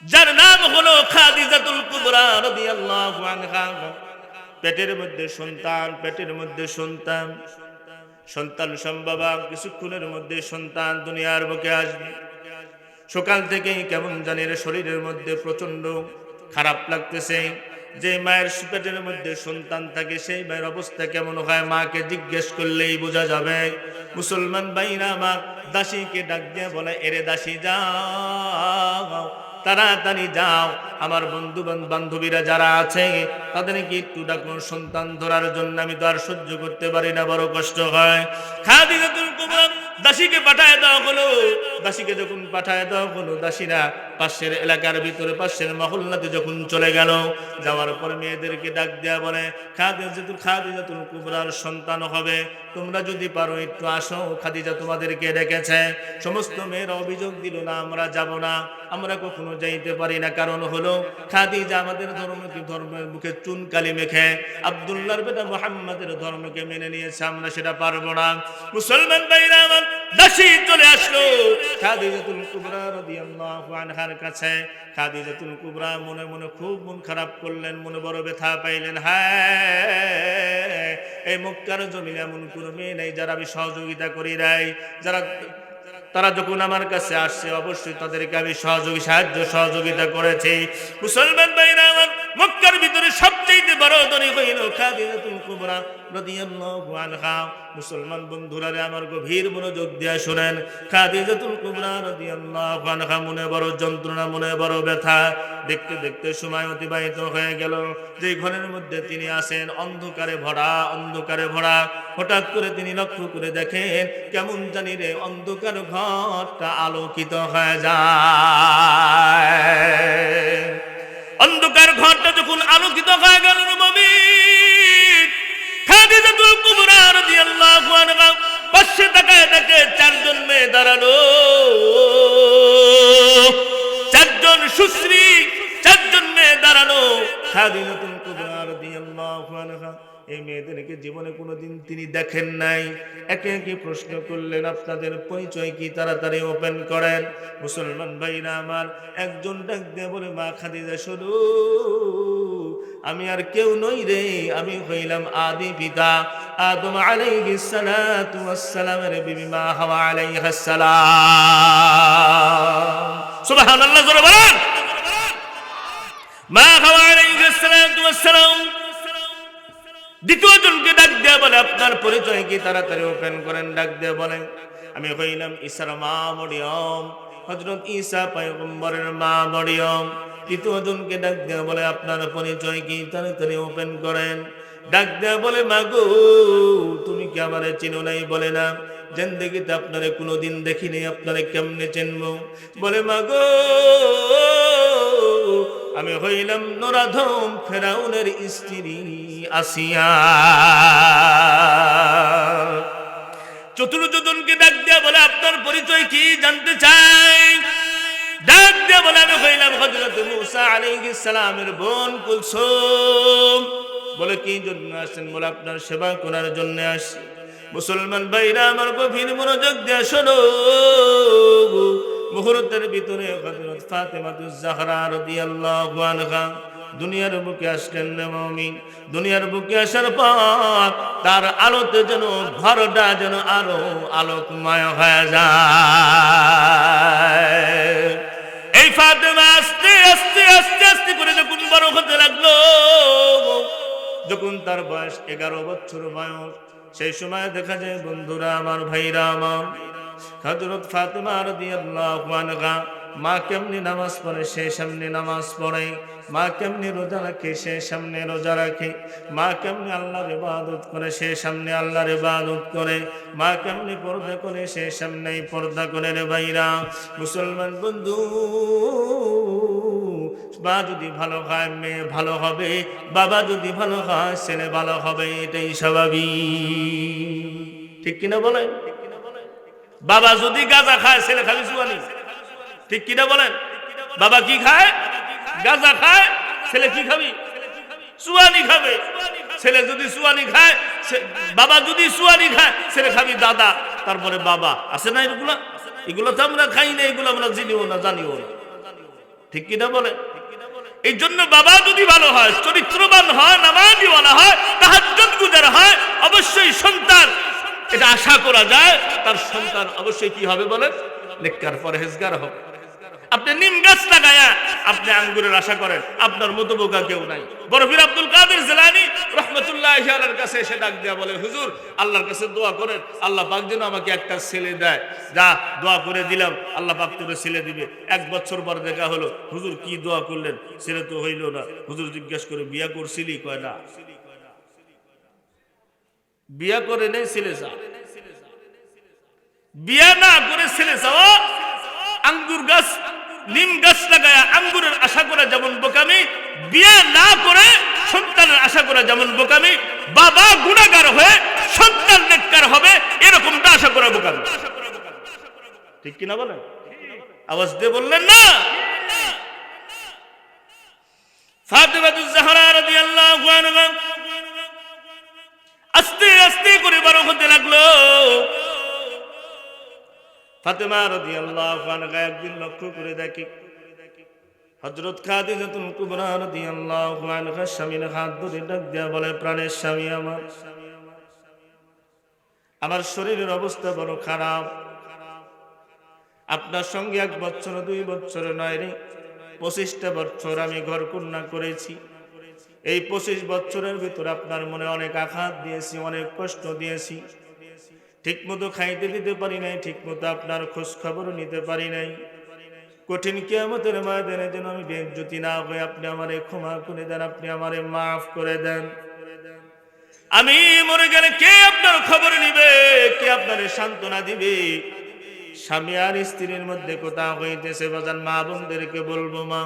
যার নাম হলো খাদিজাতুল কুবরা রাদিয়াল্লাহু আনহা। পেটের মধ্যে সন্তান, পেটের মধ্যে সন্তান, সন্তান সম্ভবা কিছুক্ষণের মধ্যে সন্তান দুনিয়ার বুকে আসবে। সকাল থেকেই কেমন জানি শরীরের মধ্যে প্রচন্ড খারাপ লাগতেছে। যে মায়ের পেটের মধ্যে সন্তান থাকে সেই মায়ের অবস্থা কেমন হয় মাকে জিজ্ঞেস করলেই বোঝা যাবে। মুসলমান ভাইরা আমার, দাসীকে ডাক দিয়ে বলে, এরে দাসী যাও, তাড়াতাড়ি যাও, আমার বন্ধু বান্ধবীরা যারা আছে তাদেরকে একটু ডাকুন সন্তান ধরার জন্য, আমি তো আর সহ্য করতে পারি না, বড় কষ্ট হয়। খাদিজাতুল কুবরা দাসীকে পাঠায় দেওয়া হলো। দাসীকে যখন পাঠায় দেওয়া হলো, দাসীরা পাশের এলাকার ভিতরে পাশের মহল্লাতে যখন চলে গেল, যাওয়ার পর মেয়েদেরকে ডাক দেয়া বলে, খাদিজাতুল কুবরার সন্তান হবে, তোমরা যদি পারো একটু আসো, খাদিজা তোমাদেরকে ডেকেছে। সমস্ত মেয়েরা অভিযোগ দিল, না আমরা যাব না, আমরা কখনো যাইতে পারি না। কারণ হলো খাদিজা আমাদের ধর্মের মুখে চুনকালি মেখে আব্দুল্লাহর বেটা মুহাম্মাদের ধর্মকে মেনে নিয়েছে, আমরা সেটা পারবো না। মুসলমান ভাইরা আমার, দাসী চলে আসলো খাদিজাতুল কুবরা রাদিয়াল্লাহু আনহার কাছে। খাদিজাতুল কুবরা মনে মনে খুব মন খারাপ করলেন, মনে বড় ব্যথা পাইলেন। হ্যাঁ, এই মক্কার জমিনে এমন কোনো মেয়ে নেই যারা আমি সহযোগিতা করি নাই, তারা যখন আমার কাছে আসছে অবশ্যই তাদেরকে আমি সাহায্য সহযোগিতা করেছি। মুসলমান ভাইরা আমার, মক্কার ভিতরে সবচেয়ে বড় ধনী হইল খাদিজাতুল কুবরা রাদিয়াল্লাহু আনহা। মুসলমান বন্ধুরা আমার গভীর মনোযোগ দিয়ে শুনেন, খাদিজাতুল কুবরা রাদিয়াল্লাহু আনহা মনে বড় যন্ত্রণা, মনে বড় ব্যথা। দেখতে দেখতে সময় অতিবাহিত হয়ে গেল। যে ঘরের মধ্যে তিনি আছেন অন্ধকারে ভরা। হঠাৎ করে তিনি লক্ষ্য করে দেখেন কেমন জানি রে অন্ধকার ঘরটা আলোকিত হয়ে যায়। অন্ধকার ঘরটা যখন আলোকিত হয়ে গেল, মুমিন খাদিজাতুল কুবরা রাদিয়াল্লাহু আনহা পাশে তাকায় দেখে চারজন মেয়ে দাঁড়ানো, চারজন সুশ্রী, চারজন মেয়ে দাঁড়ানো। খাদিজাতুল কুবরা রাদিয়াল্লাহু আনহা এই মেয়েদেরকে জীবনে কোনোদিন তিনি দেখেন নাই। একে একে প্রশ্ন করলেন, আপনাদের পরিচয় কি? তাড়াতাড়ি ওপেন করেন। মুসলমান ভাইরা আমার, একজন ডাক দিয়ে বলে, মা খাদিজা শুধু আমি আর কেউ নই রে, আমি হইলাম আদি পিতা আদম আলাইহিস সালাতু ওয়াস সালামের বিবি মা হাওয়া আলাইহাস সালাম। সুবহানাল্লাহ, জোরে বলেন। মা হাওয়া আলাইহিস সালাতু ওয়াস সালাম দ্বিতীয় জনকে ডাক দিয়ে বলে, আপনার পরিচয় কি? তাড়াতাড়ি ওপেন করেন। ডাক দিয়ে বলেন, আমি হইলাম ঈসার মা মরিয়ম, হযরত ঈসা পয়গম্বরের মা মরিয়ম। তৃতীয় জনকে ডাক দিয়ে বলে, আপনার পরিচয় কি? তাড়াতাড়ি ওপেন করেন। ডাক দিয়ে বলে, মাগো তুমি কি আমারে চিনো নাই? বলে না, জিন্দেগিতে আপনারে কোনোদিন দেখিনি, আপনারে কেমনে চিনবো? বলে, মাগো আমি হইলাম নরাধম ফেরাউনের স্ত্রী আসিয়া। চতুর্থজনকে ডাক দিয়া বলে, আপনার পরিচয় কি? জানতে চাই। ডাক দিয়া বলে, আমি হইলাম হযরত মূসা আলাইহিস সালামের বোন কুলসুম। বলে, কি জন্য আসেন? বলে, আপনার সেবা করার জন্য আসি। মুসলমান ভাইরা আমার গভীর মনোযোগ দিয়ে শোনো। মুহূর্তের ভিতরে হযরত ফাতেমাতুজ জাহরা রাদিয়াল্লাহু আনহা দুনিয়ার বুকে আসলেন না মুমিন। দুনিয়ার বুকে আসার পর তার আলোতে যেন ঘরটা যেন আরো আলোকময় হয়ে যায়। এই ফাতেমা আস্তে আস্তে আস্তে আস্তে করে যখন বড় হতে লাগলো, যখন তার বয়স 11 বছর বয়স, সেই সময় দেখা যায় বন্ধুরা আমার, ভাইরা আমার, হযরত ফাতেমা রাদিয়াল্লাহু আনহা মা কেমনি নামাজ পড়ে সে সামনে নামাজ পড়ে, মা কেমনি রোজা রাখে সে সামনে রোজা রাখে, মা কেমনি আল্লাহর ইবাদত করে সে সামনে আল্লাহর ইবাদত করে, মা কেমনি পর্দা করে সে সামনেই পর্দা করে। রে ভাইরা মুসলমান বন্ধু, মা যদি ভালো হয় মেয়ে ভালো হবে, বাবা যদি ভালো হয় ছেলে ভালো হবে, এটাই স্বাভাবিক। ঠিক কিনা বলেন? বাবা যদি গাঁজা খায় ছেলে খাবি সুয়ানি, ঠিক কিনা বলেন? বাবা কি খায়? গাঁজা খায়, ছেলে কি খাবি? সুয়ানি খাবে। ছেলে যদি সুয়ানি খায়, বাবা যদি সুয়ানি খায়, ছেলে খাবি দাদা, তারপরে বাবা। আছে না এগুলা? এগুলো তো আমরা খাই না, এগুলো আমরা চিনিও না, জানিও না। ঠিক কিনা বলেন? এই জন্য বাবা যদি ভালো হয়, চরিত্রবান হয়, নামাজীওয়ালা হয়, তাহাজ্জুদ গুজার হয়, অবশ্যই সন্তান, এটা আশা করা যায় তার সন্তান অবশ্যই কি হবে বলেন? নেককার পরহেজগার হবে। আপনি নিম গাছ লাগায়া আপনি আঙ্গুরের আশা করেন, আপনার মতো বোকা কেউ নাই। বরফির আব্দুল কাদের জিলানী রাহমাতুল্লাহি আলাইহির কাছে এসে ডাক দেয়া বলে, হুজুর আল্লাহর কাছে দোয়া করেন, আল্লাহ পাক যেন আমাকে একটা ছেলে দেয়। যা দোয়া করে দিলাম, আল্লাহ পাক তোরে ছেলে দিবে। 1 বছর পর দেখা হলো, হুজুর কি দোয়া করলেন? ছেলে তো হইল না। হুজুর জিজ্ঞেস করে, বিয়া করছিলি? কয় না। বিয়া করে নেই, ছেলে চা। বিয়া না করে ছেলে চাওয়া, আঙ্গুর গাছ নিম গাছ লাগায় আঙ্গুরের আশা করা যেমন বোকামি, বিয়ে না করে সন্তানের আশা করা যেমন বোকামি। বাবা গুনাহগার হয়ে সন্তান নেককার হবে, এরকমটা আশা করা বোকামি। ঠিক কিনা বলেন? আওয়াজ দিয়ে বললেন না? ফাতেমাতুজ জাহরা রাদিয়াল্লাহু আনহা আস্তে আস্তে করে বড় হতে লাগলো। ফাতেমা রাদিয়াল্লাহু আনহা একদিন লক্ষ্য করে দেখে হযরত খাদিজাতুল কুবরা রাদিয়াল্লাহু আনহা স্বামীর হাত ধরে ডাক দেয়া বলে, প্রাণের স্বামী আমার শরীরের অবস্থা বড় খারাপ, আপনার সঙ্গে 1 বছর 2 বছর নয় রে, 25টা বছর আমি ঘর কন্যা করেছি। এই 25 বছরের ভিতর আপনার মনে অনেক আঘাত দিয়েছি, অনেক কষ্ট দিয়েছি, ঠিক মতো খাইতে দিতে পারি নাই, ঠিক মতো আপনার খোঁজ খবর নিতে পারি নাই। কঠিন কিয়ামতের ময়দানে যেন আমি বেইজ্জতি না হই, আপনি আমারে ক্ষমা করে দেন, আপনি আমারে মাফ করে দেন। আমি মরে গেলে কে আপনার খবর নিবে, কে আপনার সান্ত্বনা দিবে? স্বামী আর স্ত্রীর মধ্যে কথা হইতেছে, বাজান মা বোনদেরকে বলবো মা।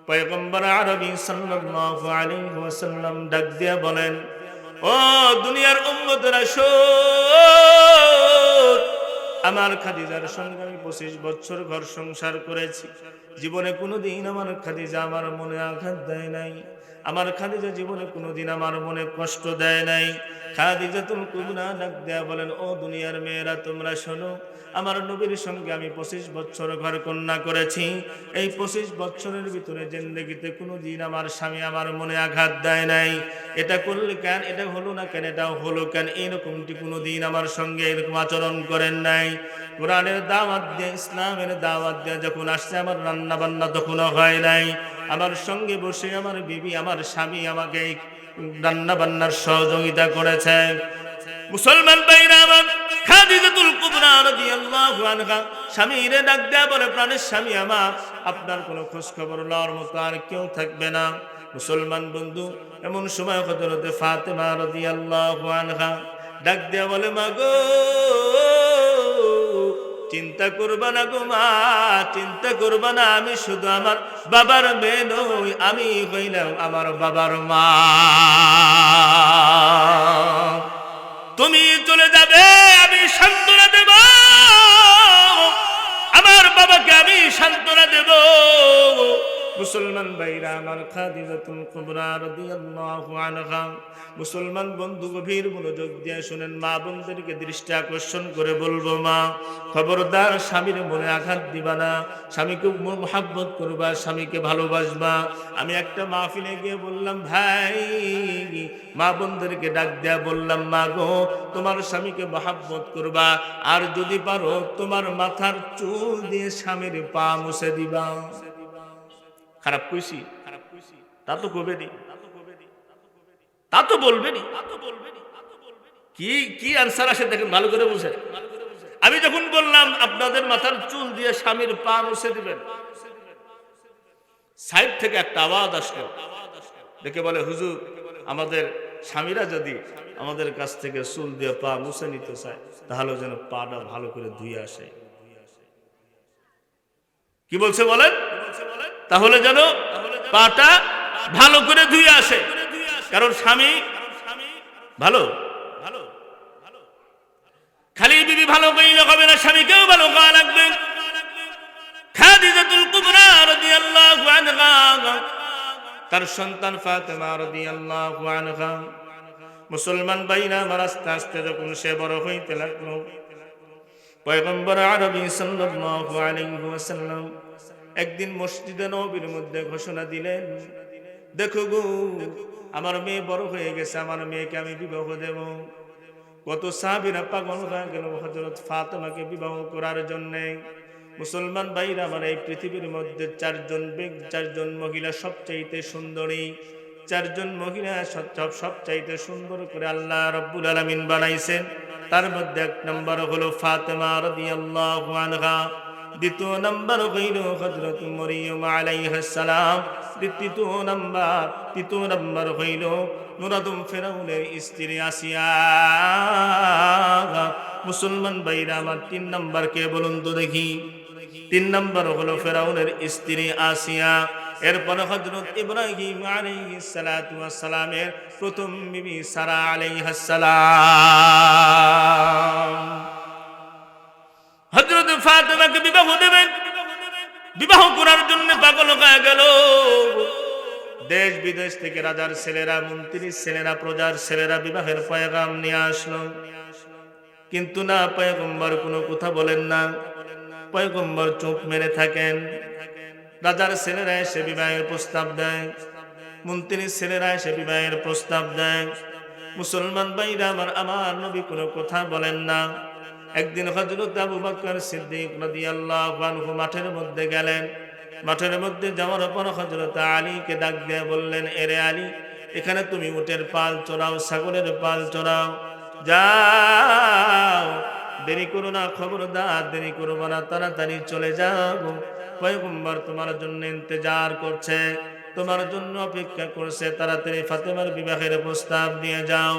পয়গম্বর আরবি সাল্লাল্লাহু আলাইহি ওয়াসাল্লাম ডাক দিয়া বলেন, ও দুনিয়ার উম্মতরা শোন, আমার খাদিজার সঙ্গে আমি 25 বছর ঘর সংসার করেছি। জীবনে কোনোদিন আমার খাদিজা আমার মনে আঘাত দেয় নাই, আমার খাদিজা জীবনে কোনোদিন আমার মনে কষ্ট দেয় নাই। খাদিজাতুল কুবরা ডাক দেয়া বলেন, ও দুনিয়ার মেয়েরা তোমরা শোনো, আমার নবীর সঙ্গে আমি 25 বছর ঘর কন্যা করেছি। এই 25 বছরের ভিতরে জিন্দেগিতে কোনোদিন আমার স্বামী আমার মনে আঘাত দেয় নাই। এটা করলে কেন, এটা হলো না কেন, এটা হলো কেন, এরকমটি কোনোদিন আমার সঙ্গে এরকম আচরণ করেন নাই। কোরআনের দাওয়াত দিয়ে, ইসলামের দাওয়াত দিয়ে যখন আসছে, আমার রান্না বান্না তখনও হয় নাই। আমার সঙ্গে বসে আমার বিবি, আমার স্বামী আমাকে রান্না বান্নার সহযোগিতা করেছে। মুসলমান ভাইরা আমার, খাদিজাতুল কুবরা রাদিয়াল্লাহু আনহা স্বামীরে ডাক দেয়া বলে, প্রাণের স্বামী আমার, আপনার কোনো খোঁজ খবর লওয়ার মতো আর কেউ থাকবে না। মুসলমান বন্ধু, এমন সময় হযরত ফাতেমা রাদিয়াল্লাহু আনহা ডাক দেয়া বলে, মা গো, চিন্তা করবা না গো মা, চিন্তা করবা না, আমি শুধু আমার বাবার মেয়ে নই, আমি হইলাম আমার বাবার মা। তুমি চলে যাবে, আমি সান্ত্বনা দেব, আমার বাবাকে আমি সান্ত্বনা দেব। মুসলমান ভাইরা আমার, খাদিজাতুল কুবরা রাদিয়াল্লাহু আনহা, মুসলমান বন্ধু গভীর মনোযোগ দিয়ে শুনেন, মা বোনদেরকে দৃষ্টি আকর্ষণ করে বলবো, মা খবরদার স্বামীর মনে আঘাত দিবা না, স্বামীকে মহব্বত করবা, স্বামীকে ভালোবাসবা। আমি একটা মাহফিলে গিয়ে বললাম, ভাই, মা বোনদেরকে ডাক দেয়া বললাম, মা গো, তোমার স্বামীকে মহব্বত করবা, আর যদি পারো তোমার মাথার চুল দিয়ে স্বামীর পা মুছে দিবা। খারাপ কইছি? তা তো কবেনি, তা তো বলবেনি। কি কি আনসার আসে দেখেন, ভালো করে বুঝেন। আমি যখন বললাম আপনাদের মাথার চুল দিয়ে স্বামীর পা মুছে দিবেন, সাইড থেকে একটা আওয়াজ আসলো, দেখে বলে, হুজুর, আমাদের স্বামীরা যদি আমাদের কাছ থেকে চুল দিয়ে পা মুছে নিতে চায়, তাহলে যেন পাটা ভালো করে ধুয়ে আসে। কি বলছে বলেন? তাহলে যেন পাটা ভালো করে ধুয়ে আসে, কারণ স্বামী ভালো, খালি বিবি ভালো কইলে হবে না, স্বামীকেও ভালো করা লাগবে। খাদিজাতুল কুবরা রাদিয়াল্লাহু আনহা তার সন্তান ফাতেমা রাদিয়াল্লাহু আনহা, মুসলমান ভাইরা আমার, আস্তে আস্তে যখন সে বড় হইতে লাগলো, পয়গম্বর আরবি সাল্লাল্লাহু আলাইহি ওয়াসাল্লাম একদিন মসজিদে নববীর মধ্যে ঘোষণা দিলেন, দেখো গো, আমার মেয়ে বড় হয়ে গেছে, আমার মেয়েকে আমি বিবাহ দেব। কত সাহাবীরা পাগল হয়ে গেল হযরত ফাতেমাকে বিবাহ করার জন্য। মুসলমান ভাইরা আমার, এই পৃথিবীর মধ্যে চারজন মহিলা সবচাইতে সুন্দরী, 4 জন মহিলা সবচাইতে সুন্দর করে আল্লাহ রাব্বুল আলামিন বানাইছেন। তার মধ্যে 1 নম্বর হলো ফাতেমা রাদিয়াল্লাহু আনহা, 2 নম্বর হইল হযরত মরিয়ম আলাইহিস সালাম, 3 নম্বর হইল নুরাদুম ফেরাউনের স্ত্রী আসিয়া। মুসলমান ভাইরা আমার, 3 নম্বর কে বলুন তো দেখি? 3 নম্বর হলো ফেরাউনের স্ত্রী আসিয়া। এরপর হযরত ইব্রাহিম আলাইহিস সালাতু ওয়াস সালামের প্রথম বিবি সারা আলাইহিস সালাম। হযরত ফাতেমাকে বিবাহ দেবেন, বিবাহ করার জন্য পাগল হয়ে গেল। দেশ বিদেশ থেকে রাজার ছেলেরা, মন্ত্রীর ছেলেরা, প্রজার ছেলেরা বিবাহের পয়গাম নিয়ে আসলো। কিন্তু না, পয়গম্বর কোনো কথা বলেন না, পয়গম্বর চুপ মেরে থাকেন। রাজার ছেলেরা এসে বিবাহের প্রস্তাব দেয়, মন্ত্রীর ছেলেরা এসে বিবাহের প্রস্তাব দেয়। মুসলমান ভাইরা আমার নবী কোনো কথা বলেন না। একদিন হযরত আবু বকর সিদ্দিক রাদিয়াল্লাহু আনহু মাঠের মধ্যে গেলেন। মাঠের মধ্যে যাওয়ার পর হযরত আলীকে ডাক দিয়ে বললেন, এরে আলী, এখানে তুমি উটের পাল চড়াও, ছাগলের পাল চড়াও, যাও, দেরি করো না, খবরদার দেরি করবো না, তাড়াতাড়ি চলে যাও। পয়গম্বর তোমার জন্য ইন্তজার করছে, তোমার জন্য অপেক্ষা করছে, তাড়াতাড়ি ফাতেমার বিবাহের প্রস্তাব দিয়ে যাও।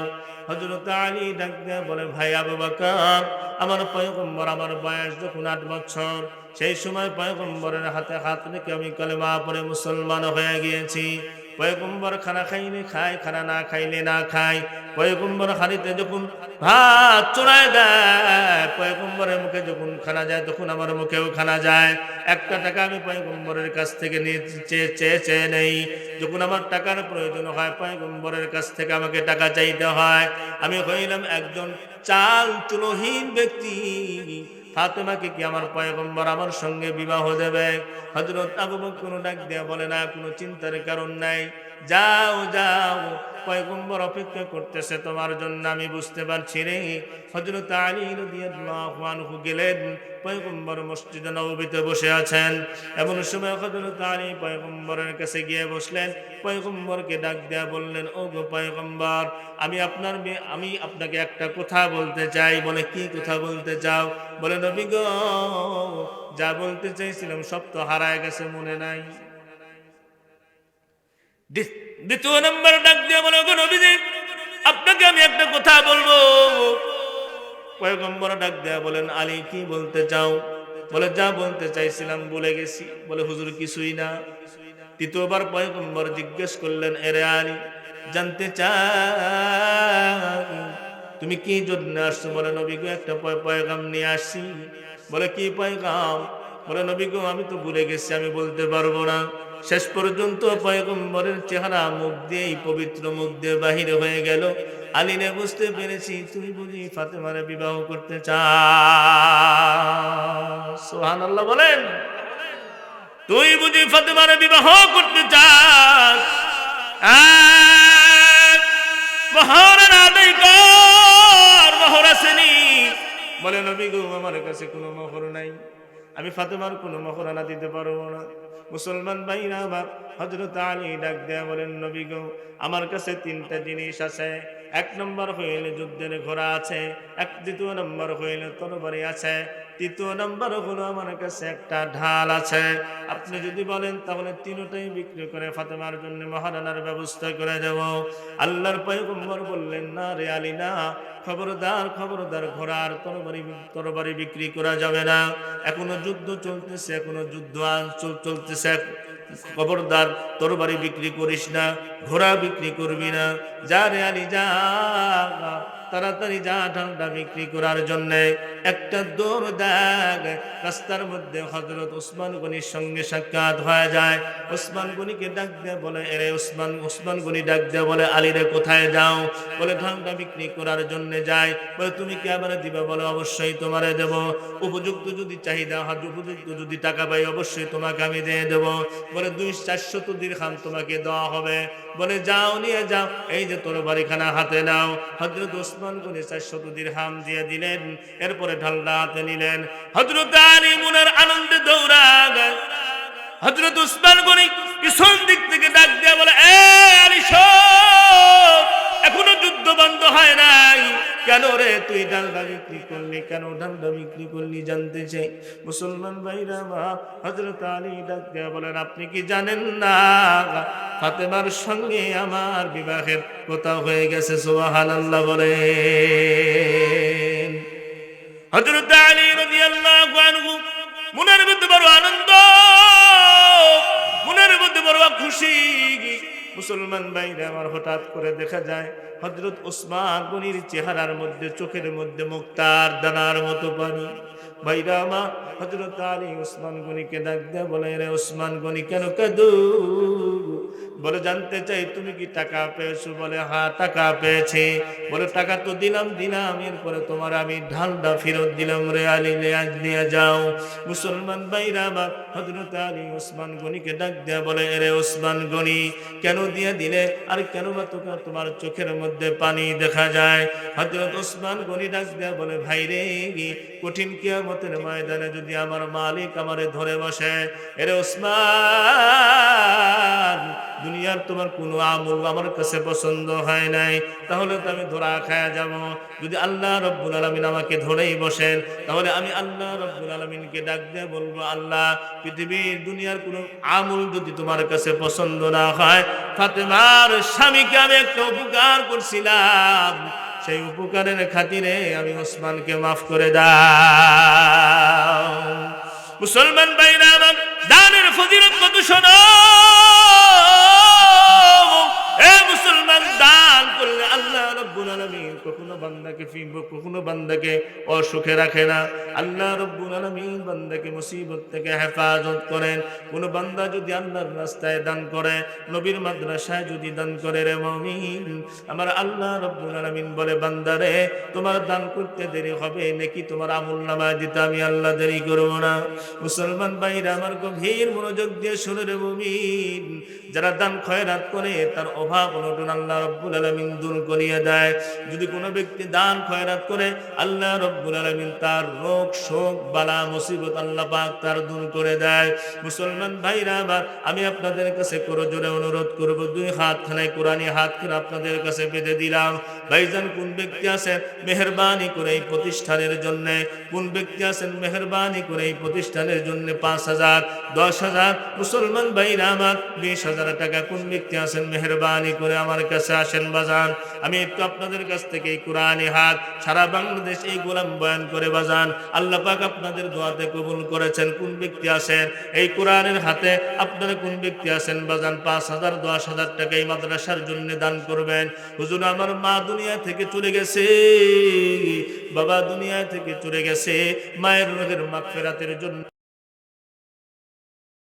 হযরত আলী ডাক দিয়ে বলে, ভাই আবু বকর, আমার পয়গম্বর, আমার বয়স যখন 8 বছর, সেই সময় পয়গম্বরের হাতে হাত রেখে আমি কালেমা পড়ে মুসলমান হয়ে গিয়েছি। পয়গম্বর খানা খাইলে খায়, খানা না খাইলে না খায়। পয়গম্বর হাড়িতে যখন ভাত চড়ায় দেয়, পয়গম্বরের মুখে যখন খানা যায়, তখন আমার মুখেও খানা যায়। একটা টাকা আমি পয়গম্বরের কাছ থেকে চেয়ে নেই। যখন আমার টাকার প্রয়োজন হয়, পয়গম্বরের কাছ থেকে আমাকে টাকা চাইতে হয়। আমি হইলাম একজন চাল চুলোহীন ব্যক্তি। ফাতেমাকে কি আমার পয়গম্বর আমার সঙ্গে বিবাহ দেবে? হযরত আবু বকর ডাক দিয়া বলে, না, কোনো চিন্তার কারণ নাই, যাও যাও, পয়গম্বর অপেক্ষা করতেছে তোমার জন্য, আমি বুঝতে পারছি রে। হযরত আলী রাদিয়াল্লাহু আনহু গেলেন, পয়গম্বর মসজিদে নববীতে বসে আছেন। এমন সময় হযরত আলী পয়গম্বরের কাছে গিয়ে বসলেন। পয়গম্বরকে ডাক দেয়া বললেন, ও গো পয়গম্বর, আমি আপনাকে একটা কথা বলতে চাই। বলে, কি কথা বলতে চাও? বলে, নবী গো, যা বলতে চাইছিলাম সব তো হারায় গেছে, মনে নাই। দ্বিতীয় নম্বর ডাক দিয়ে বলে, গো নবীজি, আপনাকে আমি একটা কথা বলবো। পয়গম্বর ডাক দেয়া বলেন, আলী, কি বলতে চাও? বলে, যা বলতে চাইছিলাম ভুলে গেছি। বলে, হুজুর, কিছুই না। তৃতীয়বার পয়গম্বর জিজ্ঞেস করলেন, এরে আলী, জানতে চাই তুমি কি জন্য আসছো? বলে, নবী গো, একটা পয়গাম নিয়ে আসছি। বলে, কি পয়গাম? বলে, নবী গো, আমি তো ভুলে গেছি, আমি বলতে পারবো না। শেষ পর্যন্ত পয়গম্বরের চেহারা মুখ দিয়ে, পবিত্র মুখ দিয়ে বাহির হয়ে গেল। আলীনে বুঝতে পেরেছি, তুই বুঝি ফাতেমারে বিবাহ করতে চাস। সুবহানাল্লাহ বলেন। তুই বুঝি ফাতেমারে বিবাহ করতে চাস? মোহর আদায় কর, মোহর আসেনি। বলে, নবী গো, আমার কাছে কোনো মোহর নাই, আমি ফাতেমার কোনো মোহরানা দিতে পারবো না। মুসলমান ভাইরা আমার, হযরত আলী ডাক দেয়া বলেন, নবী গো, আমার কাছে 3টা জিনিস আছে। 1 নম্বর হইলে যুদ্ধের ঘোড়া আছে, দ্বিতীয় নম্বর হইলে তরবারি আছে, তৃতীয় নম্বর হলো আমার কাছে একটা ঢাল আছে। আপনি যদি বলেন তাহলে 3টাই বিক্রি করে ফাতেমার জন্য মহারানার ব্যবস্থা করে দেব। আল্লাহর পয়গম্বর বললেন, না রে আলী, না, খবরদার, খবরদার, ঘোড়ার তরবারি বিক্রি করা যাবে না। এখনো যুদ্ধ চলতেছে, এখনো যুদ্ধ চলতেছে। খবরদার, তরবারি বিক্রি করিস না, ঘোড়া বিক্রি করবি না। যা রে আলী, যা, তাড়াতাড়ি যা, ঠান্ডা বিক্রি করার জন্য। একটা দৌড় দেখ। রাস্তার মধ্যে হযরত ওসমান গনির সঙ্গে সাক্ষাৎ হয়ে যায়। ওসমান গনিকে ডাক দিয়ে বলে, এরে ওসমান গনি ডাক দিয়ে বলে, আলী রে, কোথায় যাও? বলে, ঠান্ডা বিক্রি করার জন্য যাই। বলে, তুমি কি আবার দিবা? বলে, অবশ্যই তোমারে দেব। উপযুক্ত যদি চাহিদা হয়, উপযুক্ত যদি টাকা পাই, অবশ্যই তোমাকে আমি দিয়ে দেব। বলে, 200-400 দিরহাম তোমাকে দেওয়া হবে। বলে, যাও, নিয়ে যাও, এই যে তরবারিখানা হাতে নাও। হযরত ওসমান গনি 400 দিরহাম দিয়ে দিলেন। এরপরে ঢালটা হাতে নিলেন। হযরত আলী মুনার আনন্দে দৌড়া গেল। হযরত ওসমান গনি পিছন দিক থেকে ডাক দিয়ে বলে, এ আলী, শোন, এখনো যুদ্ধ বন্ধ হয় নাই। কেন রে, তুই ডালডা বিক্রি করলি? কেন ডালডা বিক্রি করলি জানতে চাই। মুসলমান ভাইরা, হযরত আলী ডাক দিয়ে বলেন, আপনি কি জানেন না ফাতেমার সঙ্গে আমার বিবাহের কথা হয়ে গেছে? সুবহানাল্লাহ বলেন। হযরত আলী রাদিয়াল্লাহু আনহু মনের মধ্যে বড় আনন্দ, মনের মধ্যে বড় খুশি। মুসলমান ভাইরা আমার, হঠাৎ করে দেখা যায় হযরত ওসমান গনির চেহারার মধ্যে, চোখের মধ্যে মুক্তার দানার মতো পানি। ভাইরা আমার, হযরত আলী ওসমান গনিকে ডাক দেয়া বলে, রে ওসমান গনি, কেন কাঁদো? বলে জানতে চাই তুমি কি টাকা পেয়েছো? বলে হ্যাঁ টাকা পেয়েছি। বলে টাকা তো দিলাম এরপরে তোমার আমি ঢালটা ফেরত দিলাম রে আলী, নিয়ে যাও। মুসলমান ভাইরা আমার, হযরত আলী ওসমান গনিকে ডাক দেয়া বলে, এরে ওসমান গনি, কেন দিয়ে দিলে? আর কেন বা তোমার চোখের মধ্যে পানি দেখা যায়? হযরত ওসমান গনি ডাক দেয়া বলে, ভাই রে, কঠিন কিয়ামতের ময়দানে যদি আমার মালিক আমারে ধরে বসে, এরে ওসমান, দুনিয়ার তোমার কোনো আমল আমার কাছে পছন্দ হয় নাই, তাহলে তো আমি ধরা খায়া যাব। যদি আল্লাহ রব্বুল আলামিন আমাকে ধরেই বসেন, তাহলে আমি আল্লাহ রব্বুল আলামিনকে ডাক দিয়ে বলবো, আল্লাহ, পৃথিবীর দুনিয়ার কোনো আমল যদি তোমার কাছে পছন্দ না হয়, ফাতেমার স্বামীকে আমি একটা উপকার করছিলাম, সেই উপকারের খাতিরে আমি ওসমানকে মাফ করে দাও। মুসলমান ভাইরা আমার, দানের ফজিলত কত শোনো। এ মুসলমান, দান করলে আল্লাহ রাব্বুল আলামিন কখনো বান্দাকে অসুখে রাখে না। আল্লাহ রাব্বুল আলামিন বান্দাকে মুসিবত থেকে হেফাজত করেন। কোন বান্দা যদি আল্লাহর রাস্তায় দান করে, নবীর মাদ্রাসায় যদি দান করে, রে মুমিন, আমার আল্লাহ রাব্বুল আলামিন বলে, বান্দারে, তোমার দান করতে দেরি হবে, নেকি তোমার আমলনামায় দিতে আমি আল্লাহ দেরি করব না। মুসলমান ভাইরা আমার, গভীর মনোযোগ দিয়ে শুনে রে মুমিন, যারা দান খয়রাত করে তার অভাব অনটন আল্লাহ রাব্বুল আলামিন দূর করিয়ে দেয়। যদি কোনো ব্যক্তি দান খয়রাত করে, আল্লাহ রাব্বুল আলামিন তার রোগ শোক বালা মুসিবত আল্লাহ পাক তার দূর করে দেয়। মুসলমান ভাইরা আমার, আমি আপনাদের কাছে করজোরে অনুরোধ করব, দুই হাতখানায় কোরআনি হাতখানা আপনাদের কাছে পেতে দিলাম। ভাইজান, কোন ব্যক্তি আছেন মেহেরবানি করে এই প্রতিষ্ঠানের জন্য? কোন ব্যক্তি আছেন মেহেরবানি করে এই প্রতিষ্ঠানের জন্য 5,000, 10,000, মুসলমান ভাইরা আমার 20,000 টাকা কোন ব্যক্তি আছেন মেহেরবানি করে আমার কাছে আসেন বাজান। আমি একটু আপনাদের কাছ থেকে এই কোরআনি হাত সারা বাংলাদেশ এই গোলাম বয়ান করে বাজান, আল্লাহ পাক আপনাদের দোয়াতে কবুল করেছেন। কোন ব্যক্তি আছেন এই কোরআনের হাতে? আপনারা কোন ব্যক্তি আছেন বাজান 5,000, 10,000 টাকা এই মাদ্রাসার জন্য দান করবেন? হুজুর, আমার মা দুনিয়া থেকে চলে গেছে, বাবা দুনিয়া থেকে চলে গেছে, মায়ের রোগের মাগফিরাতের জন্য